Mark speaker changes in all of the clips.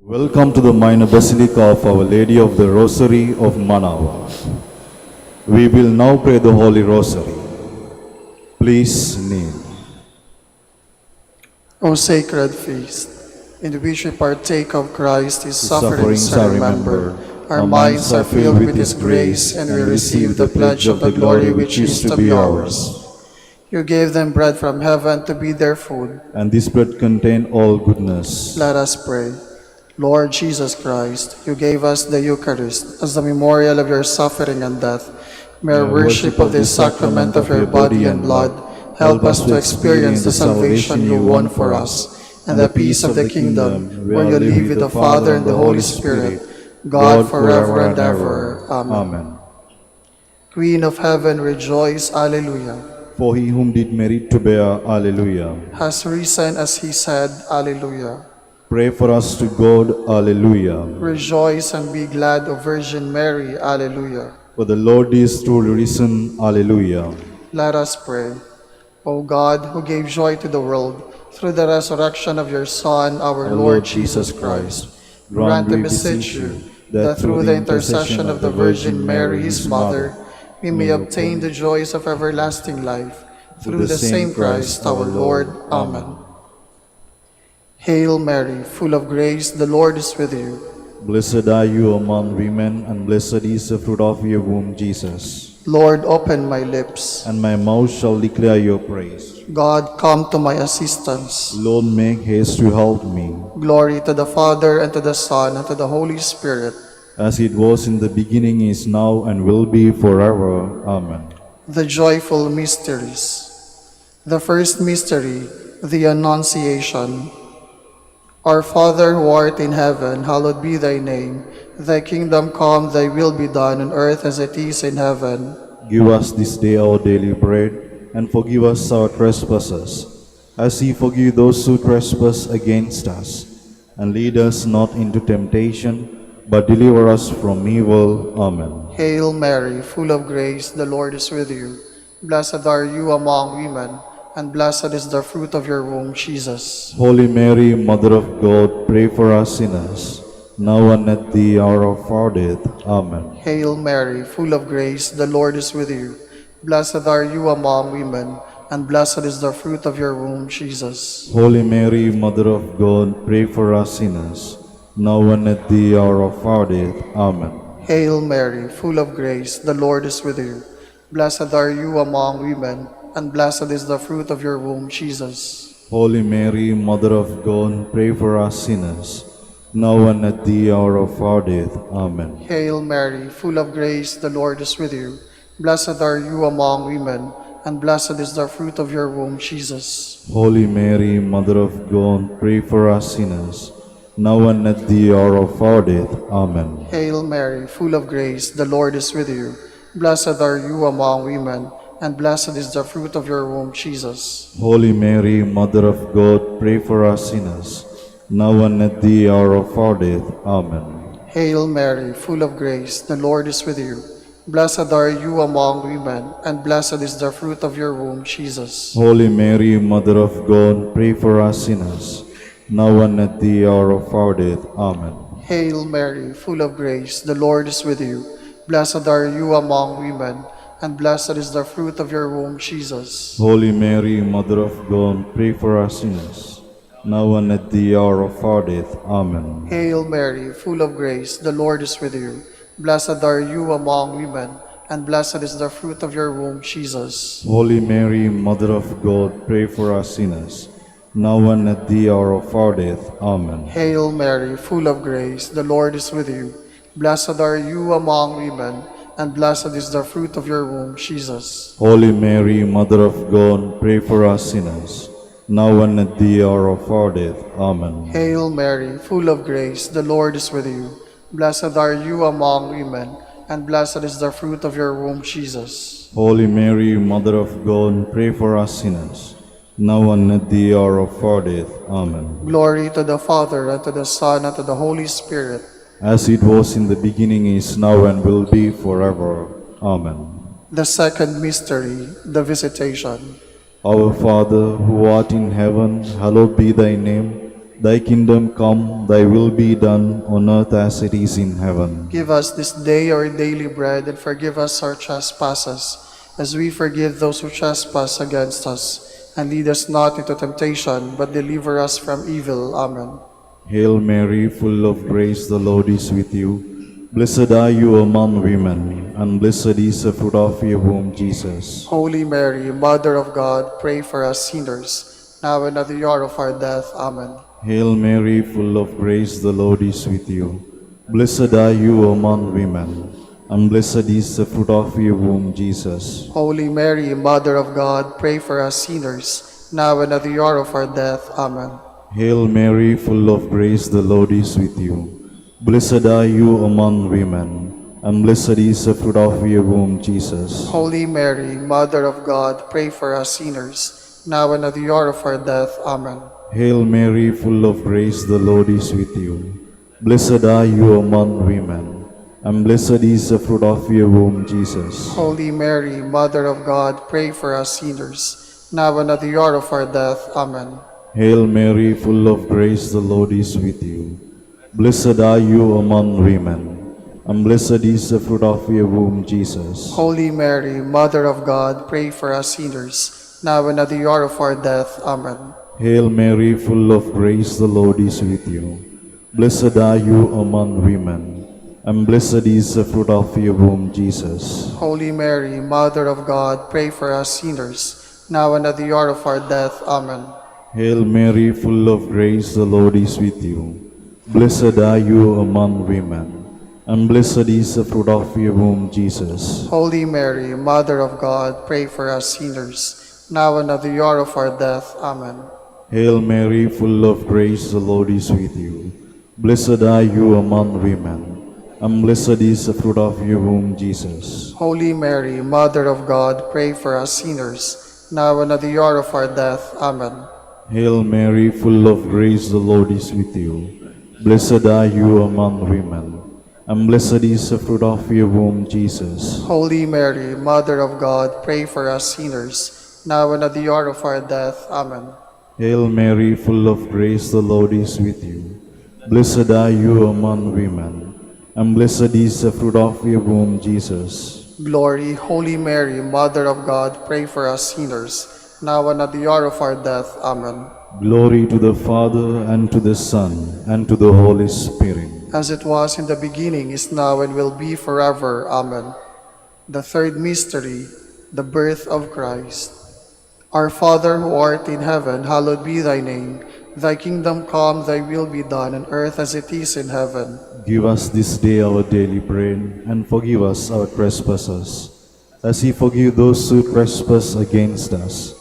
Speaker 1: Welcome to the minor basilica of Our Lady of the Rosary of Manaoag. We will now pray the Holy Rosary. Please kneel.
Speaker 2: O sacred feast, in which we partake of Christ, His
Speaker 1: Sufferings
Speaker 2: sufferings, and remember, our minds are filled with His grace, and we receive the pledge of the glory which is to be ours. You gave them bread from heaven to be their food.
Speaker 1: And this bread contain all goodness.
Speaker 2: Let us pray. Lord Jesus Christ, you gave us the Eucharist as the memorial of your suffering and death. May our worship of this sacrament of your body and blood help us to experience the salvation you won for us and the peace of the kingdom, where you live with the Father and the Holy Spirit, God forever and ever. Amen.
Speaker 1: Amen.
Speaker 2: Queen of heaven, rejoice. Alleluia.
Speaker 1: For he whom did merit to bear, Alleluia.
Speaker 2: Has risen as he said. Alleluia.
Speaker 1: Pray for us to God, Alleluia.
Speaker 2: Rejoice and be glad, O Virgin Mary. Alleluia.
Speaker 1: For the Lord is truly risen, Alleluia.
Speaker 2: Let us pray. O God, who gave joy to the world through the resurrection of your Son, our Lord Jesus Christ, grant, we beseech you, that through the intercession of the Virgin Mary, his mother, we may obtain the joys of everlasting life. Through the same Christ our Lord. Amen. Hail Mary, full of grace, the Lord is with you.
Speaker 1: Blessed are you among women, and blessed is the fruit of your womb, Jesus.
Speaker 2: Lord, open my lips.
Speaker 1: And my mouth shall declare your praise.
Speaker 2: God, come to my assistance.
Speaker 1: Lord, make haste to help me.
Speaker 2: Glory to the Father, and to the Son, and to the Holy Spirit.
Speaker 1: As it was in the beginning, is now, and will be forever. Amen.
Speaker 2: The joyful mysteries. The first mystery, the Annunciation. Our Father who art in heaven, hallowed be thy name. Thy kingdom come, thy will be done on earth as it is in heaven.
Speaker 1: Give us this day our daily bread, and forgive us our trespasses, as we forgive those who trespass against us. And lead us not into temptation, but deliver us from evil. Amen.
Speaker 2: Hail Mary, full of grace, the Lord is with you. Blessed are you among women, and blessed is the fruit of your womb, Jesus.
Speaker 1: Holy Mary, Mother of God, pray for us sinners, now and at the hour of our death. Amen.
Speaker 2: Hail Mary, full of grace, the Lord is with you. Blessed are you among women, and blessed is the fruit of your womb, Jesus.
Speaker 1: Holy Mary, Mother of God, pray for us sinners, now and at the hour of our death. Amen.
Speaker 2: Hail Mary, full of grace, the Lord is with you. Blessed are you among women, and blessed is the fruit of your womb, Jesus.
Speaker 1: Holy Mary, Mother of God, pray for us sinners, now and at the hour of our death. Amen.
Speaker 2: Hail Mary, full of grace, the Lord is with you. Blessed are you among women, and blessed is the fruit of your womb, Jesus.
Speaker 1: Holy Mary, Mother of God, pray for us sinners, now and at the hour of our death. Amen.
Speaker 2: Hail Mary, full of grace, the Lord is with you. Blessed are you among women, and blessed is the fruit of your womb, Jesus.
Speaker 1: Holy Mary, Mother of God, pray for us sinners, now and at the hour of our death. Amen.
Speaker 2: Hail Mary, full of grace, the Lord is with you. Blessed are you among women, and blessed is the fruit of your womb, Jesus.
Speaker 1: Holy Mary, Mother of God, pray for us sinners, now and at the hour of our death. Amen.
Speaker 2: Hail Mary, full of grace, the Lord is with you. Blessed are you among women, and blessed is the fruit of your womb, Jesus.
Speaker 1: Holy Mary, Mother of God, pray for us sinners, now and at the hour of our death. Amen.
Speaker 2: Hail Mary, full of grace, the Lord is with you. Blessed are you among women, and blessed is the fruit of your womb, Jesus.
Speaker 1: Holy Mary, Mother of God, pray for us sinners, now and at the hour of our death. Amen.
Speaker 2: Hail Mary, full of grace, the Lord is with you. Blessed are you among women, and blessed is the fruit of your womb, Jesus.
Speaker 1: Holy Mary, Mother of God, pray for us sinners, now and at the hour of our death. Amen.
Speaker 2: Hail Mary, full of grace, the Lord is with you. Blessed are you among women, and blessed is the fruit of your womb, Jesus.
Speaker 1: Holy Mary, Mother of God, pray for us sinners, now and at the hour of our death. Amen.
Speaker 2: Glory to the Father, and to the Son, and to the Holy Spirit.
Speaker 1: As it was in the beginning, is now, and will be forever. Amen.
Speaker 2: The second mystery, the Visitation.
Speaker 1: Our Father, who art in heaven, hallowed be thy name. Thy kingdom come, thy will be done on earth as it is in heaven.
Speaker 2: Give us this day our daily bread, and forgive us our trespasses, as we forgive those who trespass against us. And lead us not into temptation, but deliver us from evil. Amen.
Speaker 1: Hail Mary, full of grace, the Lord is with you. Blessed are you among women, and blessed is the fruit of your womb, Jesus.
Speaker 2: Holy Mary, Mother of God, pray for us sinners, now and at the hour of our death. Amen.
Speaker 1: Hail Mary, full of grace, the Lord is with you. Blessed are you among women, and blessed is the fruit of your womb, Jesus.
Speaker 2: Holy Mary, Mother of God, pray for us sinners, now and at the hour of our death. Amen.
Speaker 1: Hail Mary, full of grace, the Lord is with you. Blessed are you among women, and blessed is the fruit of your womb, Jesus.
Speaker 2: Holy Mary, Mother of God, pray for us sinners, now and at the hour of our death. Amen.
Speaker 1: Hail Mary, full of grace, the Lord is with you. Blessed are you among women, and blessed is the fruit of your womb, Jesus.
Speaker 2: Holy Mary, Mother of God, pray for us sinners, now and at the hour of our death. Amen.
Speaker 1: Hail Mary, full of grace, the Lord is with you. Blessed are you among women, and blessed is the fruit of your womb, Jesus.
Speaker 2: Holy Mary, Mother of God, pray for us sinners, now and at the hour of our death. Amen.
Speaker 1: Hail Mary, full of grace, the Lord is with you. Blessed are you among women, and blessed is the fruit of your womb, Jesus.
Speaker 2: Holy Mary, Mother of God, pray for us sinners, now and at the hour of our death. Amen.
Speaker 1: Hail Mary, full of grace, the Lord is with you. Blessed are you among women, and blessed is the fruit of your womb, Jesus.
Speaker 2: Holy Mary, Mother of God, pray for us sinners, now and at the hour of our death. Amen.
Speaker 1: Hail Mary, full of grace, the Lord is with you. Blessed are you among women, and blessed is the fruit of your womb, Jesus.
Speaker 2: Holy Mary, Mother of God, pray for us sinners, now and at the hour of our death. Amen.
Speaker 1: Hail Mary, full of grace, the Lord is with you. Blessed are you among women, and blessed is the fruit of your womb, Jesus.
Speaker 2: Holy Mary, Mother of God, pray for us sinners, now and at the hour of our death. Amen.
Speaker 1: Hail Mary, full of grace, the Lord is with you. Blessed are you among women, and blessed is the fruit of your womb, Jesus.
Speaker 2: Glory, Holy Mary, Mother of God, pray for us sinners, now and at the hour of our death. Amen.
Speaker 1: Glory to the Father, and to the Son, and to the Holy Spirit.
Speaker 2: As it was in the beginning, is now, and will be forever. Amen. The third mystery, the birth of Christ. Our Father who art in heaven, hallowed be thy name. Thy kingdom come, thy will be done on earth as it is in heaven.
Speaker 1: Give us this day our daily bread, and forgive us our trespasses, as we forgive those who trespass against us.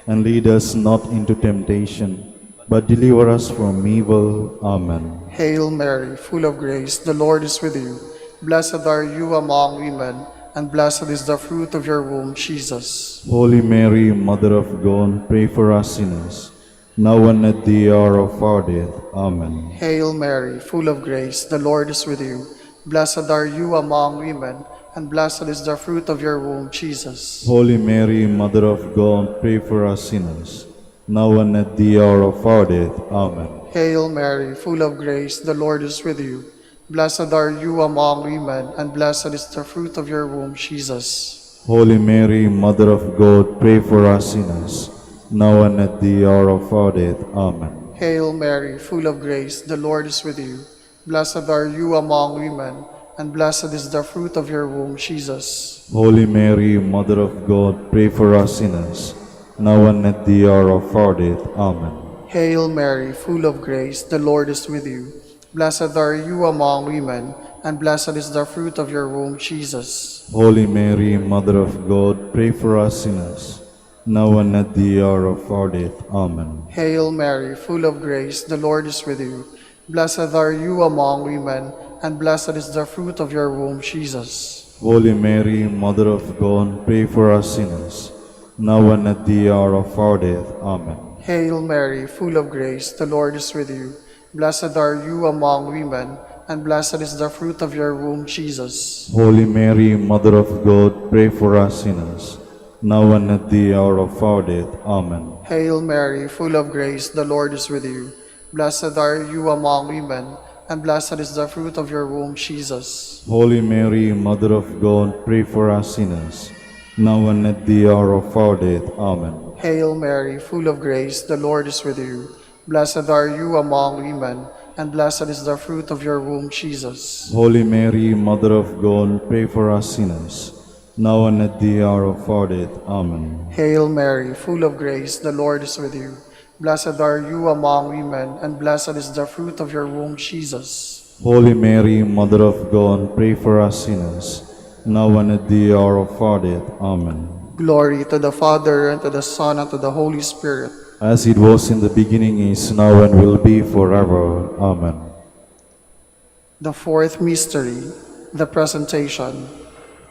Speaker 1: And lead us not into temptation, but deliver us from evil. Amen.
Speaker 2: Hail Mary, full of grace, the Lord is with you. Blessed are you among women, and blessed is the fruit of your womb, Jesus.
Speaker 1: Holy Mary, Mother of God, pray for us sinners, now and at the hour of our death. Amen.
Speaker 2: Hail Mary, full of grace, the Lord is with you. Blessed are you among women, and blessed is the fruit of your womb, Jesus.
Speaker 1: Holy Mary, Mother of God, pray for us sinners, now and at the hour of our death. Amen.
Speaker 2: Hail Mary, full of grace, the Lord is with you. Blessed are you among women, and blessed is the fruit of your womb, Jesus.
Speaker 1: Holy Mary, Mother of God, pray for us sinners, now and at the hour of our death. Amen.
Speaker 2: Hail Mary, full of grace, the Lord is with you. Blessed are you among women, and blessed is the fruit of your womb, Jesus.
Speaker 1: Holy Mary, Mother of God, pray for us sinners, now and at the hour of our death. Amen.
Speaker 2: Hail Mary, full of grace, the Lord is with you. Blessed are you among women, and blessed is the fruit of your womb, Jesus.
Speaker 1: Holy Mary, Mother of God, pray for us sinners, now and at the hour of our death. Amen.
Speaker 2: Hail Mary, full of grace, the Lord is with you. Blessed are you among women, and blessed is the fruit of your womb, Jesus.
Speaker 1: Holy Mary, Mother of God, pray for us sinners, now and at the hour of our death. Amen.
Speaker 2: Hail Mary, full of grace, the Lord is with you. Blessed are you among women, and blessed is the fruit of your womb, Jesus.
Speaker 1: Holy Mary, Mother of God, pray for us sinners, now and at the hour of our death. Amen.
Speaker 2: Hail Mary, full of grace, the Lord is with you. Blessed are you among women, and blessed is the fruit of your womb, Jesus.
Speaker 1: Holy Mary, Mother of God, pray for us sinners, now and at the hour of our death. Amen.
Speaker 2: Hail Mary, full of grace, the Lord is with you. Blessed are you among women, and blessed is the fruit of your womb, Jesus.
Speaker 1: Holy Mary, Mother of God, pray for us sinners, now and at the hour of our death. Amen.
Speaker 2: Hail Mary, full of grace, the Lord is with you. Blessed are you among women, and blessed is the fruit of your womb, Jesus.
Speaker 1: Holy Mary, Mother of God, pray for us sinners, now and at the hour of our death. Amen.
Speaker 2: Glory to the Father, and to the Son, and to the Holy Spirit.
Speaker 1: As it was in the beginning, is now, and will be forever. Amen.
Speaker 2: The fourth mystery, the Presentation.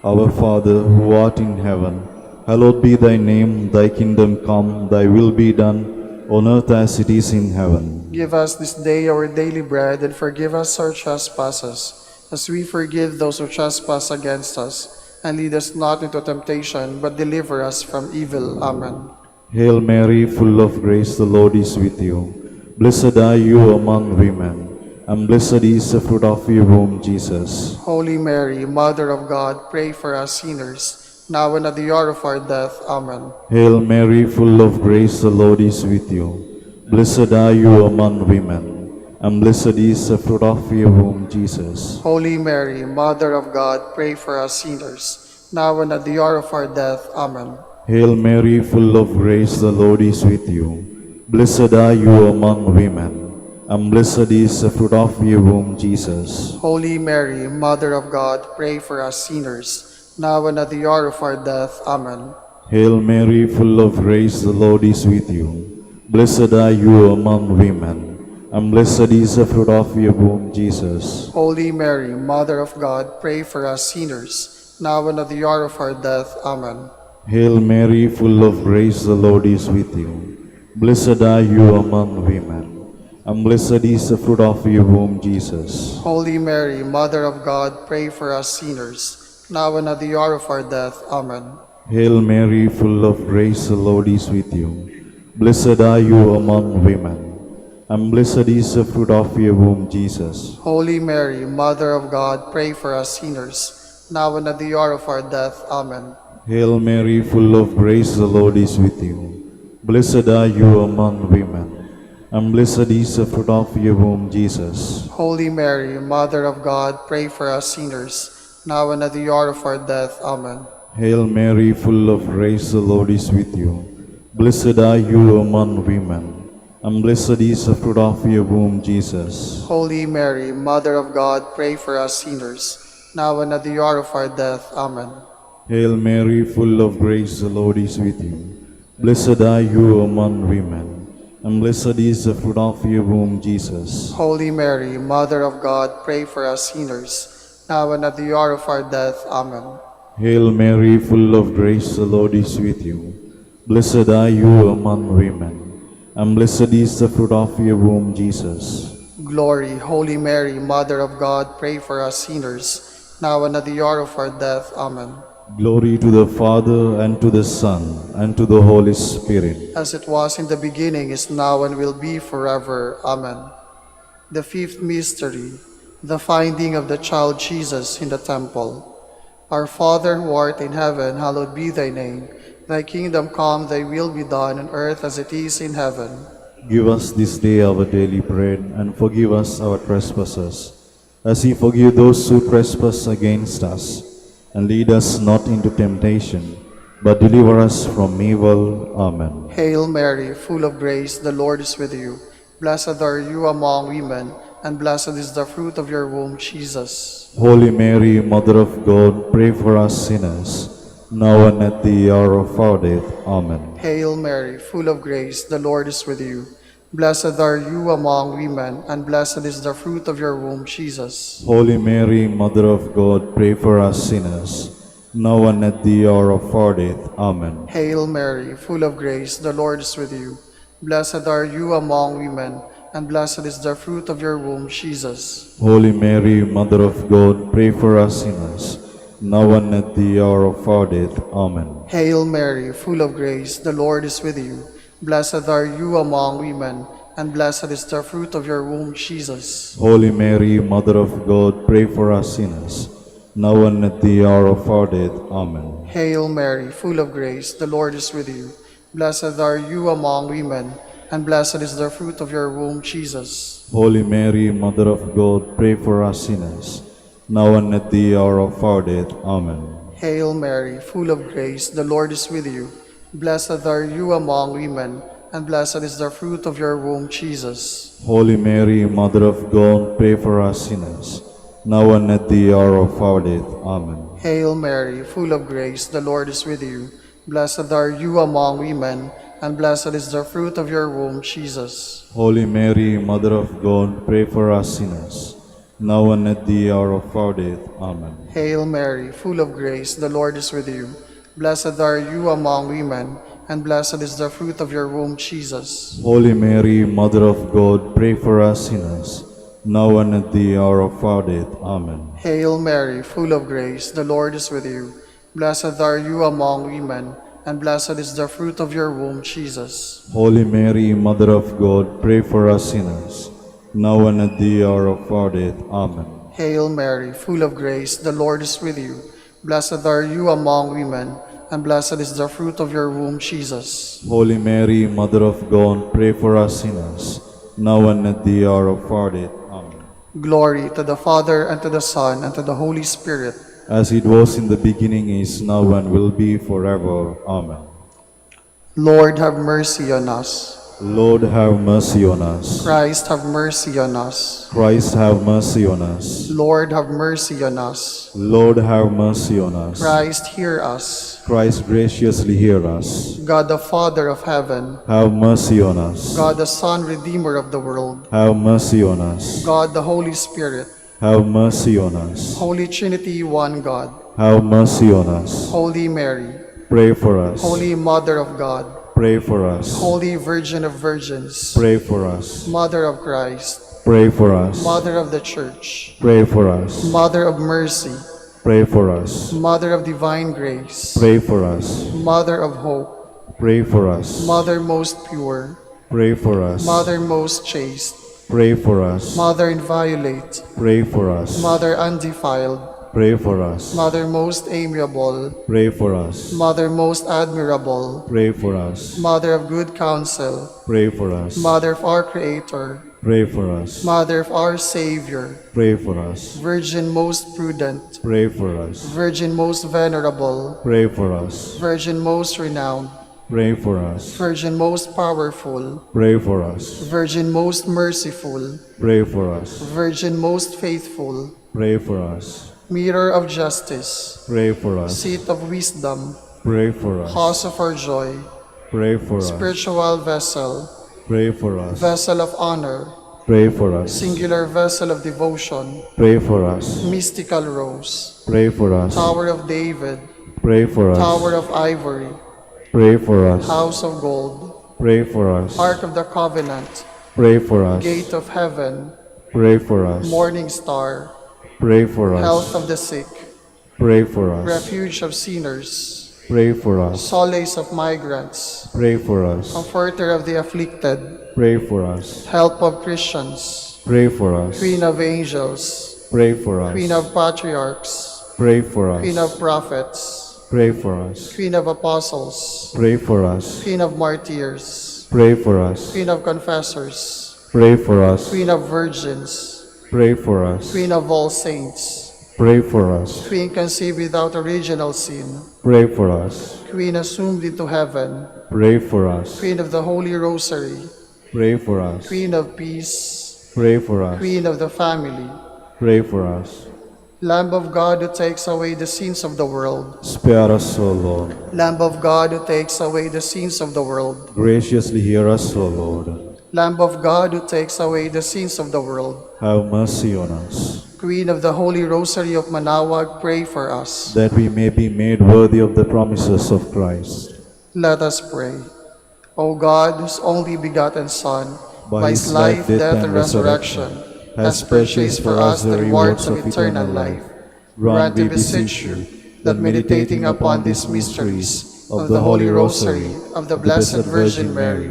Speaker 1: Our Father, who art in heaven, hallowed be thy name. Thy kingdom come, thy will be done, on earth as it is in heaven.
Speaker 2: Give us this day our daily bread, and forgive us our trespasses, as we forgive those who trespass against us. And lead us not into temptation, but deliver us from evil. Amen.
Speaker 1: Hail Mary, full of grace, the Lord is with you. Blessed are you among women, and blessed is the fruit of your womb, Jesus.
Speaker 2: Holy Mary, Mother of God, pray for us sinners, now and at the hour of our death. Amen.
Speaker 1: Hail Mary, full of grace, the Lord is with you. Blessed are you among women, and blessed is the fruit of your womb, Jesus.
Speaker 2: Holy Mary, Mother of God, pray for us sinners, now and at the hour of our death. Amen.
Speaker 1: Hail Mary, full of grace, the Lord is with you. Blessed are you among women, and blessed is the fruit of your womb, Jesus.
Speaker 2: Holy Mary, Mother of God, pray for us sinners, now and at the hour of our death. Amen.
Speaker 1: Hail Mary, full of grace, the Lord is with you. Blessed are you among women, and blessed is the fruit of your womb, Jesus.
Speaker 2: Holy Mary, Mother of God, pray for us sinners, now and at the hour of our death. Amen.
Speaker 1: Hail Mary, full of grace, the Lord is with you. Blessed are you among women, and blessed is the fruit of your womb, Jesus.
Speaker 2: Holy Mary, Mother of God, pray for us sinners, now and at the hour of our death. Amen.
Speaker 1: Hail Mary, full of grace, the Lord is with you. Blessed are you among women, and blessed is the fruit of your womb, Jesus.
Speaker 2: Holy Mary, Mother of God, pray for us sinners, now and at the hour of our death. Amen.
Speaker 1: Hail Mary, full of grace, the Lord is with you. Blessed are you among women, and blessed is the fruit of your womb, Jesus.
Speaker 2: Holy Mary, Mother of God, pray for us sinners, now and at the hour of our death. Amen.
Speaker 1: Hail Mary, full of grace, the Lord is with you. Blessed are you among women, and blessed is the fruit of your womb, Jesus.
Speaker 2: Holy Mary, Mother of God, pray for us sinners, now and at the hour of our death. Amen.
Speaker 1: Hail Mary, full of grace, the Lord is with you. Blessed are you among women, and blessed is the fruit of your womb, Jesus.
Speaker 2: Holy Mary, Mother of God, pray for us sinners, now and at the hour of our death. Amen.
Speaker 1: Hail Mary, full of grace, the Lord is with you. Blessed are you among women, and blessed is the fruit of your womb, Jesus.
Speaker 2: Glory, Holy Mary, Mother of God, pray for us sinners, now and at the hour of our death. Amen.
Speaker 1: Glory to the Father, and to the Son, and to the Holy Spirit.
Speaker 2: As it was in the beginning, is now, and will be forever. Amen. The fifth mystery, the finding of the child Jesus in the temple. Our Father who art in heaven, hallowed be thy name. Thy kingdom come, thy will be done on earth as it is in heaven.
Speaker 1: Give us this day our daily bread, and forgive us our trespasses, as we forgive those who trespass against us. And lead us not into temptation, but deliver us from evil. Amen.
Speaker 2: Hail Mary, full of grace, the Lord is with you. Blessed are you among women, and blessed is the fruit of your womb, Jesus.
Speaker 1: Holy Mary, Mother of God, pray for us sinners, now and at the hour of our death. Amen.
Speaker 2: Hail Mary, full of grace, the Lord is with you. Blessed are you among women, and blessed is the fruit of your womb, Jesus.
Speaker 1: Holy Mary, Mother of God, pray for us sinners, now and at the hour of our death. Amen.
Speaker 2: Hail Mary, full of grace, the Lord is with you. Blessed are you among women, and blessed is the fruit of your womb, Jesus.
Speaker 1: Holy Mary, Mother of God, pray for us sinners, now and at the hour of our death. Amen.
Speaker 2: Hail Mary, full of grace, the Lord is with you. Blessed are you among women, and blessed is the fruit of your womb, Jesus.
Speaker 1: Holy Mary, Mother of God, pray for us sinners, now and at the hour of our death. Amen.
Speaker 2: Hail Mary, full of grace, the Lord is with you. Blessed are you among women, and blessed is the fruit of your womb, Jesus.
Speaker 1: Holy Mary, Mother of God, pray for us sinners, now and at the hour of our death. Amen.
Speaker 2: Hail Mary, full of grace, the Lord is with you. Blessed are you among women, and blessed is the fruit of your womb, Jesus.
Speaker 1: Holy Mary, Mother of God, pray for us sinners, now and at the hour of our death. Amen.
Speaker 2: Hail Mary, full of grace, the Lord is with you. Blessed are you among women, and blessed is the fruit of your womb, Jesus.
Speaker 1: Holy Mary, Mother of God, pray for us sinners, now and at the hour of our death. Amen.
Speaker 2: Hail Mary, full of grace, the Lord is with you. Blessed are you among women, and blessed is the fruit of your womb, Jesus.
Speaker 1: Holy Mary, Mother of God, pray for us sinners, now and at the hour of our death. Amen.
Speaker 2: Hail Mary, full of grace, the Lord is with you. Blessed are you among women, and blessed is the fruit of your womb, Jesus.
Speaker 1: Holy Mary, Mother of God, pray for us sinners, now and at the hour of our death. Amen.
Speaker 2: Hail Mary, full of grace, the Lord is with you. Blessed are you among women, and blessed is the fruit of your womb, Jesus.
Speaker 1: Holy Mary, Mother of God, pray for us sinners, now and at the hour of our death. Amen.
Speaker 2: Glory to the Father, and to the Son, and to the Holy Spirit.
Speaker 1: As it was in the beginning, is now, and will be forever. Amen.
Speaker 2: Lord, have mercy on us.
Speaker 1: Lord, have mercy on us.
Speaker 2: Christ, have mercy on us.
Speaker 1: Christ, have mercy on us.
Speaker 2: Lord, have mercy on us.
Speaker 1: Lord, have mercy on us.
Speaker 2: Christ, hear us.
Speaker 1: Christ, graciously hear us.
Speaker 2: God the Father of heaven,
Speaker 1: Have mercy on us.
Speaker 2: God the Son, Redeemer of the world,
Speaker 1: Have mercy on us.
Speaker 2: God the Holy Spirit,
Speaker 1: Have mercy on us.
Speaker 2: Holy Trinity, one God,
Speaker 1: Have mercy on us.
Speaker 2: Holy Mary,
Speaker 1: Pray for us.
Speaker 2: Holy Mother of God,
Speaker 1: Pray for us.
Speaker 2: Holy Virgin of Virgins,
Speaker 1: Pray for us.
Speaker 2: Mother of Christ,
Speaker 1: Pray for us.
Speaker 2: Mother of the Church,
Speaker 1: Pray for us.
Speaker 2: Mother of Mercy,
Speaker 1: Pray for us.
Speaker 2: Mother of Divine Grace,
Speaker 1: Pray for us.
Speaker 2: Mother of Hope,
Speaker 1: Pray for us.
Speaker 2: Mother most pure,
Speaker 1: Pray for us.
Speaker 2: Mother most chaste,
Speaker 1: Pray for us.
Speaker 2: Mother inviolate,
Speaker 1: Pray for us.
Speaker 2: Mother undefiled,
Speaker 1: Pray for us.
Speaker 2: Mother most amiable,
Speaker 1: Pray for us.
Speaker 2: Mother most admirable,
Speaker 1: Pray for us.
Speaker 2: Mother of good counsel,
Speaker 1: Pray for us.
Speaker 2: Mother of our Creator,
Speaker 1: Pray for us.
Speaker 2: Mother of our Savior,
Speaker 1: Pray for us.
Speaker 2: Virgin most prudent,
Speaker 1: Pray for us.
Speaker 2: Virgin most venerable,
Speaker 1: Pray for us.
Speaker 2: Virgin most renowned,
Speaker 1: Pray for us.
Speaker 2: Virgin most powerful,
Speaker 1: Pray for us.
Speaker 2: Virgin most merciful,
Speaker 1: Pray for us.
Speaker 2: Virgin most faithful,
Speaker 1: Pray for us.
Speaker 2: Mirror of justice,
Speaker 1: Pray for us.
Speaker 2: Seat of wisdom,
Speaker 1: Pray for us.
Speaker 2: Cause of our joy,
Speaker 1: Pray for us.
Speaker 2: Spiritual vessel,
Speaker 1: Pray for us.
Speaker 2: Vessel of honor,
Speaker 1: Pray for us.
Speaker 2: Singular vessel of devotion,
Speaker 1: Pray for us.
Speaker 2: Mystical rose,
Speaker 1: Pray for us.
Speaker 2: Tower of David,
Speaker 1: Pray for us.
Speaker 2: Tower of ivory,
Speaker 1: Pray for us.
Speaker 2: House of gold,
Speaker 1: Pray for us.
Speaker 2: Ark of the covenant,
Speaker 1: Pray for us.
Speaker 2: Gate of heaven,
Speaker 1: Pray for us.
Speaker 2: Morning star,
Speaker 1: Pray for us.
Speaker 2: Health of the sick,
Speaker 1: Pray for us.
Speaker 2: Refuge of sinners,
Speaker 1: Pray for us.
Speaker 2: Solace of migrants,
Speaker 1: Pray for us.
Speaker 2: Comforter of the afflicted,
Speaker 1: Pray for us.
Speaker 2: Help of Christians,
Speaker 1: Pray for us.
Speaker 2: Queen of angels,
Speaker 1: Pray for us.
Speaker 2: Queen of patriarchs,
Speaker 1: Pray for us.
Speaker 2: Queen of prophets,
Speaker 1: Pray for us.
Speaker 2: Queen of apostles,
Speaker 1: Pray for us.
Speaker 2: Queen of martyrs,
Speaker 1: Pray for us.
Speaker 2: Queen of confessors,
Speaker 1: Pray for us.
Speaker 2: Queen of virgins,
Speaker 1: Pray for us.
Speaker 2: Queen of all saints,
Speaker 1: Pray for us.
Speaker 2: Queen conceived without original sin,
Speaker 1: Pray for us.
Speaker 2: Queen assumed into heaven,
Speaker 1: Pray for us.
Speaker 2: Queen of the Holy Rosary,
Speaker 1: Pray for us.
Speaker 2: Queen of peace,
Speaker 1: Pray for us.
Speaker 2: Queen of the family,
Speaker 1: Pray for us.
Speaker 2: Lamb of God who takes away the sins of the world,
Speaker 1: Spare us, O Lord.
Speaker 2: Lamb of God who takes away the sins of the world,
Speaker 1: Graciously hear us, O Lord.
Speaker 2: Lamb of God who takes away the sins of the world,
Speaker 1: Have mercy on us,
Speaker 2: Queen of the Holy Rosary of Manaoag, pray for us.
Speaker 1: that we may be made worthy of the promises of Christ.
Speaker 2: Let us pray. O God, whose only begotten Son,
Speaker 1: By his life, death, and resurrection, has purchased for us the rewards of eternal life, grant, we beseech you, that meditating upon these mysteries of the Holy Rosary of the Blessed Virgin Mary,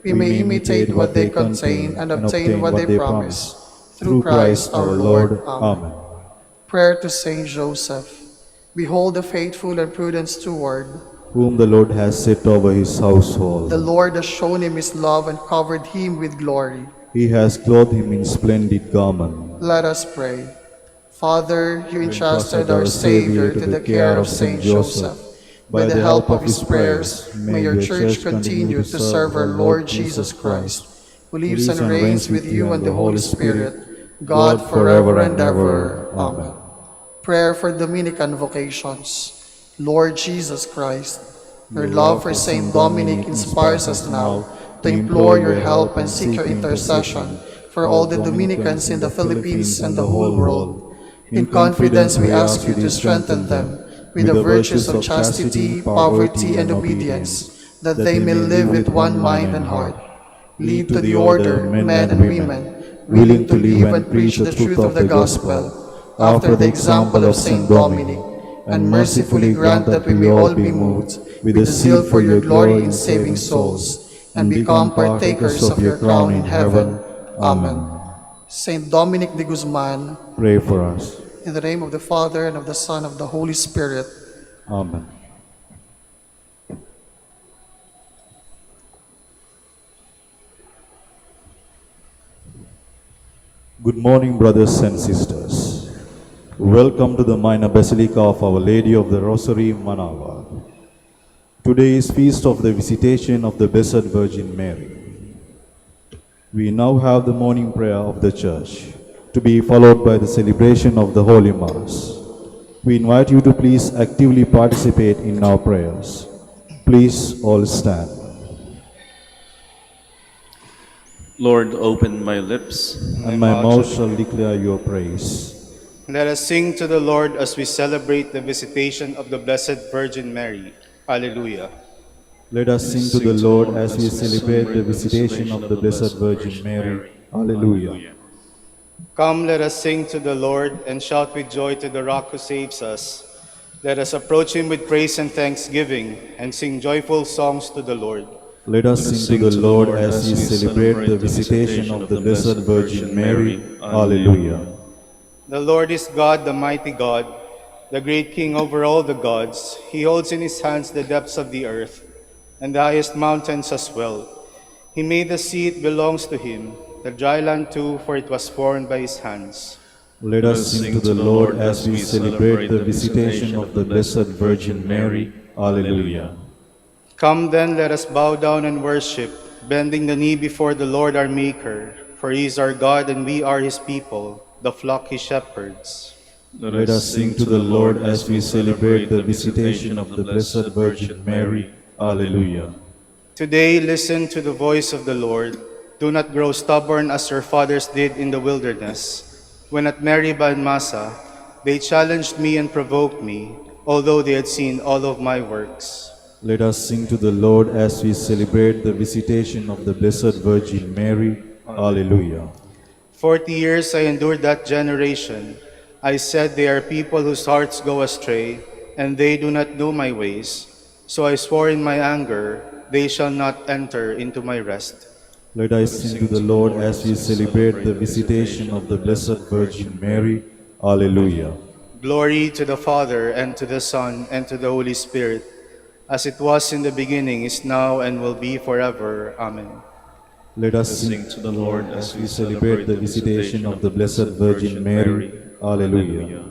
Speaker 2: we may imitate what they contain and obtain what they promise. Through Christ our Lord. Amen. Prayer to Saint Joseph. Behold the faithful and prudent steward.
Speaker 1: whom the Lord has set over his household.
Speaker 2: The Lord has shown him his love and covered him with glory.
Speaker 1: He has clothed him in splendid garment.
Speaker 2: Let us pray. Father, you entrusted our Savior to the care of Saint Joseph. By the help of his prayers, may your Church continue to serve our Lord Jesus Christ, who lives and reigns with you and the Holy Spirit, God forever and ever. Amen. Prayer for Dominican vocations. Lord Jesus Christ, your love for Saint Dominic inspires us now to implore your help and seek your intercession for all the Dominicans in the Philippines and the whole world. In confidence, we ask you to strengthen them with the virtues of chastity, poverty, and obedience, that they may live with one mind and heart. Lead to the order men and women, willing to live and preach the truth of the gospel, after the example of Saint Dominic, and mercifully grant that we may all be moved with a zeal for your glory in saving souls, and become partakers of your crown in heaven. Amen. Saint Dominic de Guzman,
Speaker 1: Pray for us.
Speaker 2: in the name of the Father, and of the Son, and of the Holy Spirit.
Speaker 1: Amen. Good morning, brothers and sisters. Welcome to the minor basilica of Our Lady of the Rosary, Manaoag. Today is feast of the Visitation of the Blessed Virgin Mary. We now have the morning prayer of the Church, to be followed by the celebration of the Holy Mass. We invite you to please actively participate in our prayers. Please all stand.
Speaker 3: Lord, open my lips,
Speaker 1: And my mouth shall declare your praise.
Speaker 4: Let us sing to the Lord as we celebrate the visitation of the Blessed Virgin Mary. Alleluia.
Speaker 1: Let us sing to the Lord as we celebrate the visitation of the Blessed Virgin Mary. Alleluia.
Speaker 4: Come, let us sing to the Lord and shout with joy to the Rock who saves us. Let us approach him with praise and thanksgiving and sing joyful songs to the Lord.
Speaker 1: Let us sing to the Lord as we celebrate the visitation of the Blessed Virgin Mary. Alleluia.
Speaker 4: The Lord is God, the mighty God, the great King over all the gods. He holds in his hands the depths of the earth and the highest mountains as well. He made the sea, it belongs to him, the dry land too, for it was formed by his hands.
Speaker 1: Let us sing to the Lord as we celebrate the visitation of the Blessed Virgin Mary. Alleluia.
Speaker 4: Come then, let us bow down and worship, bending the knee before the Lord our Maker, for he is our God and we are his people, the flock he shepherds.
Speaker 1: Let us sing to the Lord as we celebrate the visitation of the Blessed Virgin Mary. Alleluia.
Speaker 4: Today, listen to the voice of the Lord. Do not grow stubborn as your fathers did in the wilderness, when at Meribah and Massa they challenged me and provoked me, although they had seen all of my works.
Speaker 1: Let us sing to the Lord as we celebrate the visitation of the Blessed Virgin Mary. Alleluia.
Speaker 4: 40 years I endured that generation. I said, they are people whose hearts go astray, and they do not do my ways. So I swore in my anger, they shall not enter into my rest.
Speaker 1: Let us sing to the Lord as we celebrate the visitation of the Blessed Virgin Mary. Alleluia.
Speaker 4: Glory to the Father, and to the Son, and to the Holy Spirit, as it was in the beginning, is now, and will be forever. Amen.
Speaker 1: Let us sing to the Lord as we celebrate the visitation of the Blessed Virgin Mary. Alleluia.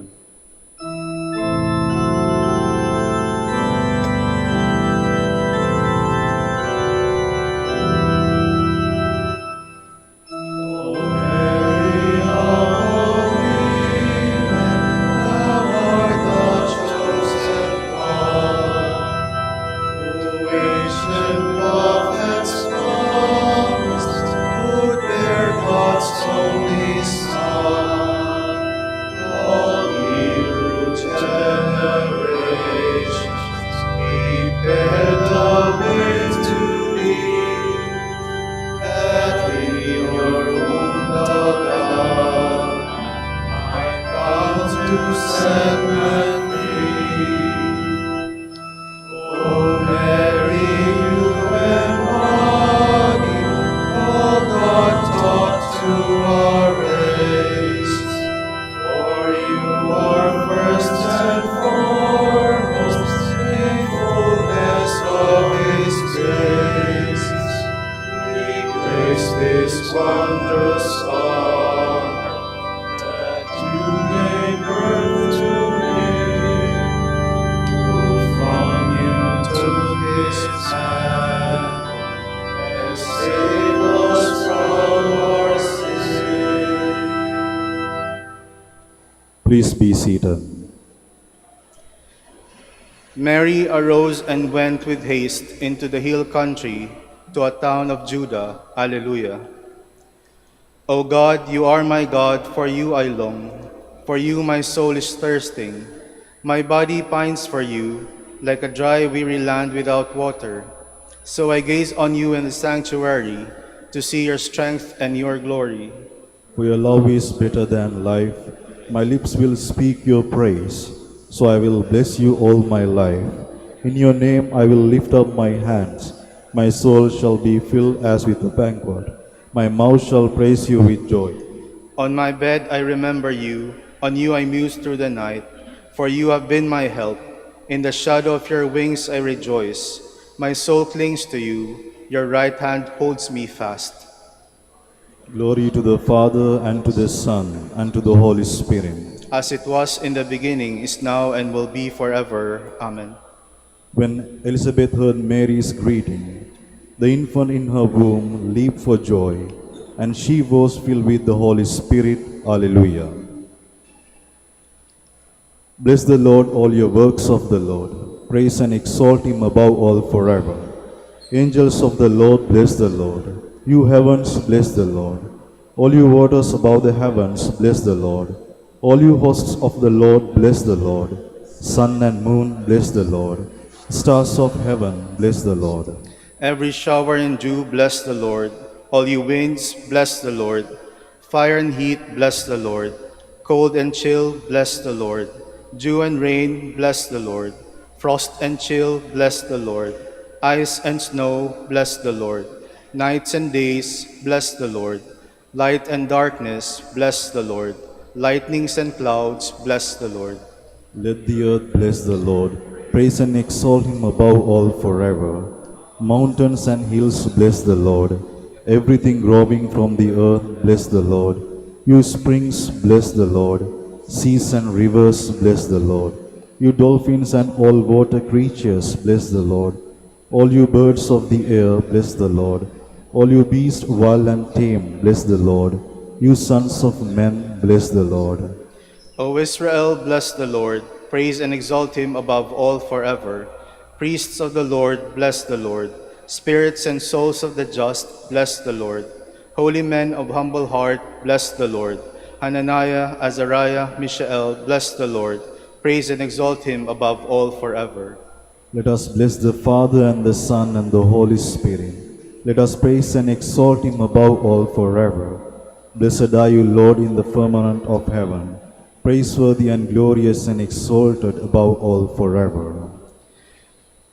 Speaker 5: O Mary, you embody
Speaker 1: Please be seated.
Speaker 4: Mary arose and went with haste into the hill country to a town of Judah. Alleluia. O God, you are my God, for you I long. For you my soul is thirsting. My body pines for you, like a dry, weary land without water. So I gaze on you in the sanctuary, to see your strength and your glory.
Speaker 1: For your love is better than life. My lips will speak your praise. So I will bless you all my life. In your name I will lift up my hands. My soul shall be filled as with a banquet. My mouth shall praise you with joy.
Speaker 4: On my bed I remember you. On you I muse through the night. For you have been my help. In the shadow of your wings I rejoice. My soul clings to you. Your right hand holds me fast.
Speaker 1: Glory to the Father, and to the Son, and to the Holy Spirit.
Speaker 4: As it was in the beginning, is now, and will be forever. Amen.
Speaker 1: When Elizabeth heard Mary's greeting, the infant in her womb leaped for joy, and she was filled with the Holy Spirit. Alleluia. Bless the Lord, all your works of the Lord. Praise and exalt him above all forever. Angels of the Lord, bless the Lord. You heavens, bless the Lord. All you waters above the heavens, bless the Lord. All you hosts of the Lord, bless the Lord. Sun and moon, bless the Lord. Stars of heaven, bless the Lord.
Speaker 4: Every shower and dew, bless the Lord. All you winds, bless the Lord. Fire and heat, bless the Lord. Cold and chill, bless the Lord. Dew and rain, bless the Lord. Frost and chill, bless the Lord. Ice and snow, bless the Lord. Nights and days, bless the Lord. Light and darkness, bless the Lord. Lightnings and clouds, bless the Lord.
Speaker 1: Let the earth bless the Lord. Praise and exalt him above all forever. Mountains and hills, bless the Lord. Everything growing from the earth, bless the Lord. You springs, bless the Lord. Seas and rivers, bless the Lord. You dolphins and all water creatures, bless the Lord. All you birds of the air, bless the Lord. All you beasts wild and tame, bless the Lord. You sons of men, bless the Lord.
Speaker 4: O Israel, bless the Lord. Praise and exalt him above all forever. Priests of the Lord, bless the Lord. Spirits and souls of the just, bless the Lord. Holy men of humble heart, bless the Lord. Hananiah, Azariah, Mishael, bless the Lord. Praise and exalt him above all forever.
Speaker 1: Let us bless the Father and the Son and the Holy Spirit. Let us praise and exalt him above all forever. Blessed are you, Lord, in the firmament of heaven, praiseworthy and glorious and exalted above all forever.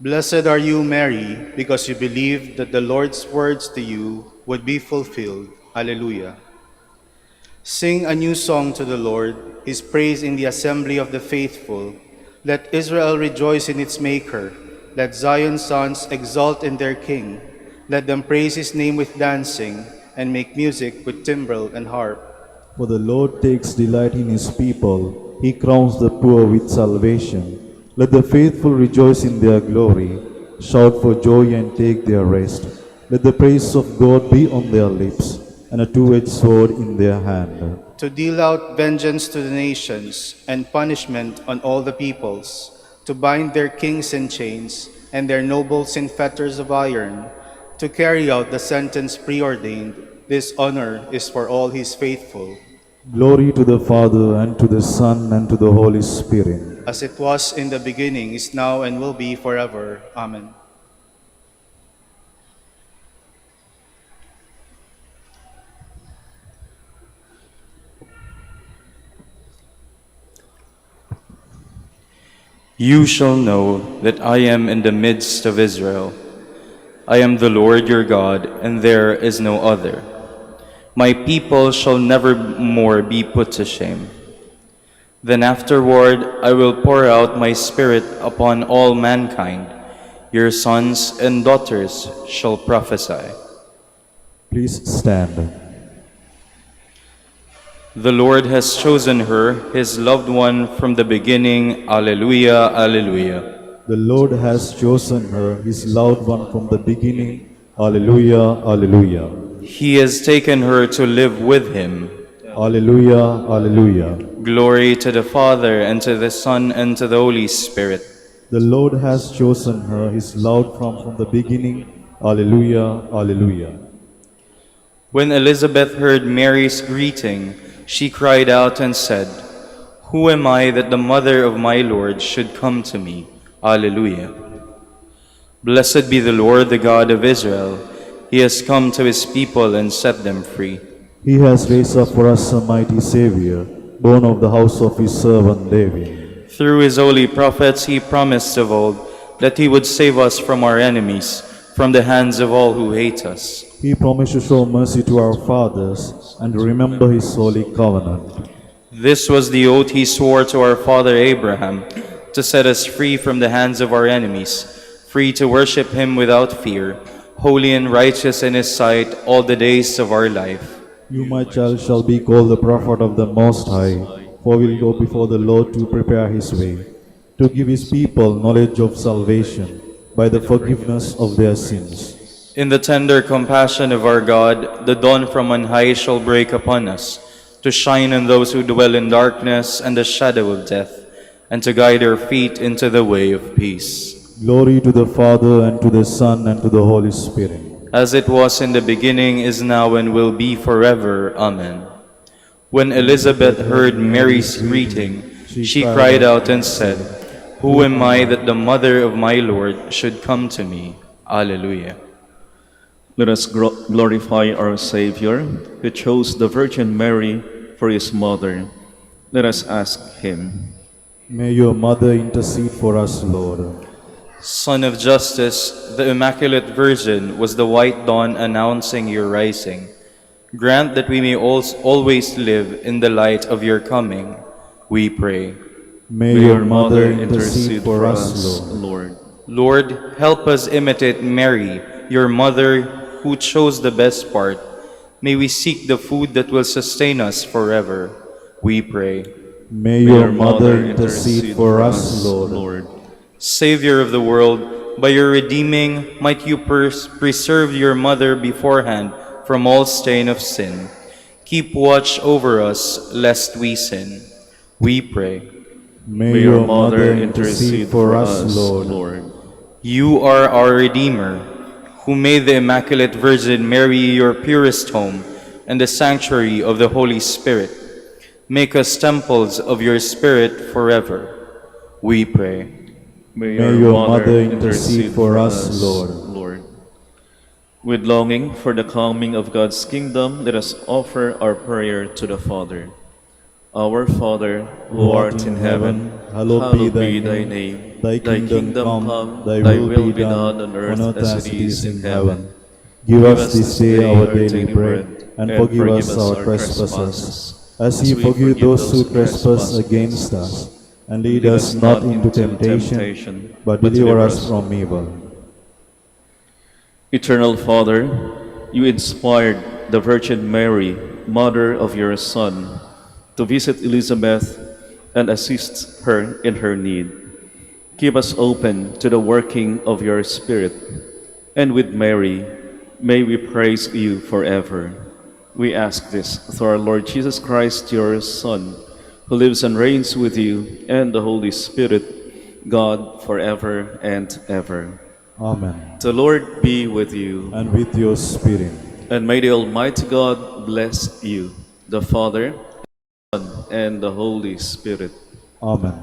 Speaker 4: Blessed are you, Mary, because you believed that the Lord's words to you would be fulfilled. Alleluia. Sing a new song to the Lord, his praise in the assembly of the faithful. Let Israel rejoice in its Maker. Let Zion's sons exult in their King. Let them praise his name with dancing, and make music with timbrel and harp.
Speaker 1: For the Lord takes delight in his people. He crowns the poor with salvation. Let the faithful rejoice in their glory. Shout for joy and take their rest. Let the praise of God be on their lips, and a two-edged sword in their hand.
Speaker 4: To deal out vengeance to the nations, and punishment on all the peoples. To bind their kings in chains, and their nobles in fetters of iron. To carry out the sentence preordained. This honor is for all his faithful.
Speaker 1: Glory to the Father, and to the Son, and to the Holy Spirit.
Speaker 4: As it was in the beginning, is now, and will be forever. Amen.
Speaker 3: You shall know that I am in the midst of Israel. I am the Lord your God, and there is no other. My people shall never more be put to shame. Then afterward I will pour out my Spirit upon all mankind. Your sons and daughters shall prophesy.
Speaker 1: Please stand.
Speaker 3: The Lord has chosen her, his loved one, from the beginning. Alleluia, alleluia.
Speaker 1: The Lord has chosen her, his loved one, from the beginning. Alleluia, alleluia.
Speaker 3: He has taken her to live with him.
Speaker 1: Alleluia, alleluia.
Speaker 3: Glory to the Father, and to the Son, and to the Holy Spirit.
Speaker 1: The Lord has chosen her, his loved from the beginning. Alleluia, alleluia.
Speaker 3: When Elizabeth heard Mary's greeting, she cried out and said, "Who am I that the mother of my Lord should come to me?" Alleluia. Blessed be the Lord, the God of Israel. He has come to his people and set them free.
Speaker 1: He has raised up for us a mighty Savior, born of the house of his servant David.
Speaker 3: Through his holy prophets he promised of old that he would save us from our enemies, from the hands of all who hate us.
Speaker 1: He promised to show mercy to our fathers and to remember his holy covenant.
Speaker 3: This was the oath he swore to our father Abraham, to set us free from the hands of our enemies, free to worship him without fear, holy and righteous in his sight all the days of our life.
Speaker 1: You, my child, shall be called the prophet of the Most High, for he will go before the Lord to prepare his way, to give his people knowledge of salvation by the forgiveness of their sins.
Speaker 3: In the tender compassion of our God, the dawn from on high shall break upon us, to shine on those who dwell in darkness and the shadow of death, and to guide our feet into the way of peace.
Speaker 1: Glory to the Father, and to the Son, and to the Holy Spirit.
Speaker 3: As it was in the beginning, is now, and will be forever. Amen. When Elizabeth heard Mary's greeting, she cried out and said, "Who am I that the mother of my Lord should come to me?" Alleluia.
Speaker 5: Let us glorify our Savior, who chose the Virgin Mary for his mother. Let us ask him.
Speaker 1: May your mother intercede for us, Lord.
Speaker 3: Son of Justice, the Immaculate Virgin was the white dawn announcing your rising. Grant that we may always live in the light of your coming, we pray.
Speaker 1: May your mother intercede for us, Lord.
Speaker 3: Lord, help us imitate Mary, your mother, who chose the best part. May we seek the food that will sustain us forever, we pray.
Speaker 1: May your mother intercede for us, Lord.
Speaker 3: Savior of the world, by your redeeming, might you preserve your mother beforehand from all stain of sin. Keep watch over us, lest we sin, we pray.
Speaker 1: May your mother intercede for us, Lord.
Speaker 3: You are our Redeemer, who made the Immaculate Virgin Mary your purest home and the sanctuary of the Holy Spirit. Make us temples of your Spirit forever, we pray.
Speaker 1: May your mother intercede for us, Lord.
Speaker 5: With longing for the coming of God's kingdom, let us offer our prayer to the Father. Our Father, who art in heaven, hallowed be thy name. Thy kingdom come, thy will be done on earth as it is in heaven.
Speaker 1: Give us this day our daily bread, and forgive us our trespasses, as we forgive those who trespass against us. And lead us not into temptation, but deliver us from evil.
Speaker 5: Eternal Father, you inspired the Virgin Mary, mother of your Son, to visit Elizabeth and assist her in her need. Keep us open to the working of your Spirit, and with Mary, may we praise you forever. We ask this through our Lord Jesus Christ, your Son, who lives and reigns with you and the Holy Spirit, God, forever and ever.
Speaker 1: Amen.
Speaker 5: The Lord be with you.
Speaker 1: And with your spirit.
Speaker 5: And may the Almighty God bless you, the Father, the Son, and the Holy Spirit.
Speaker 1: Amen.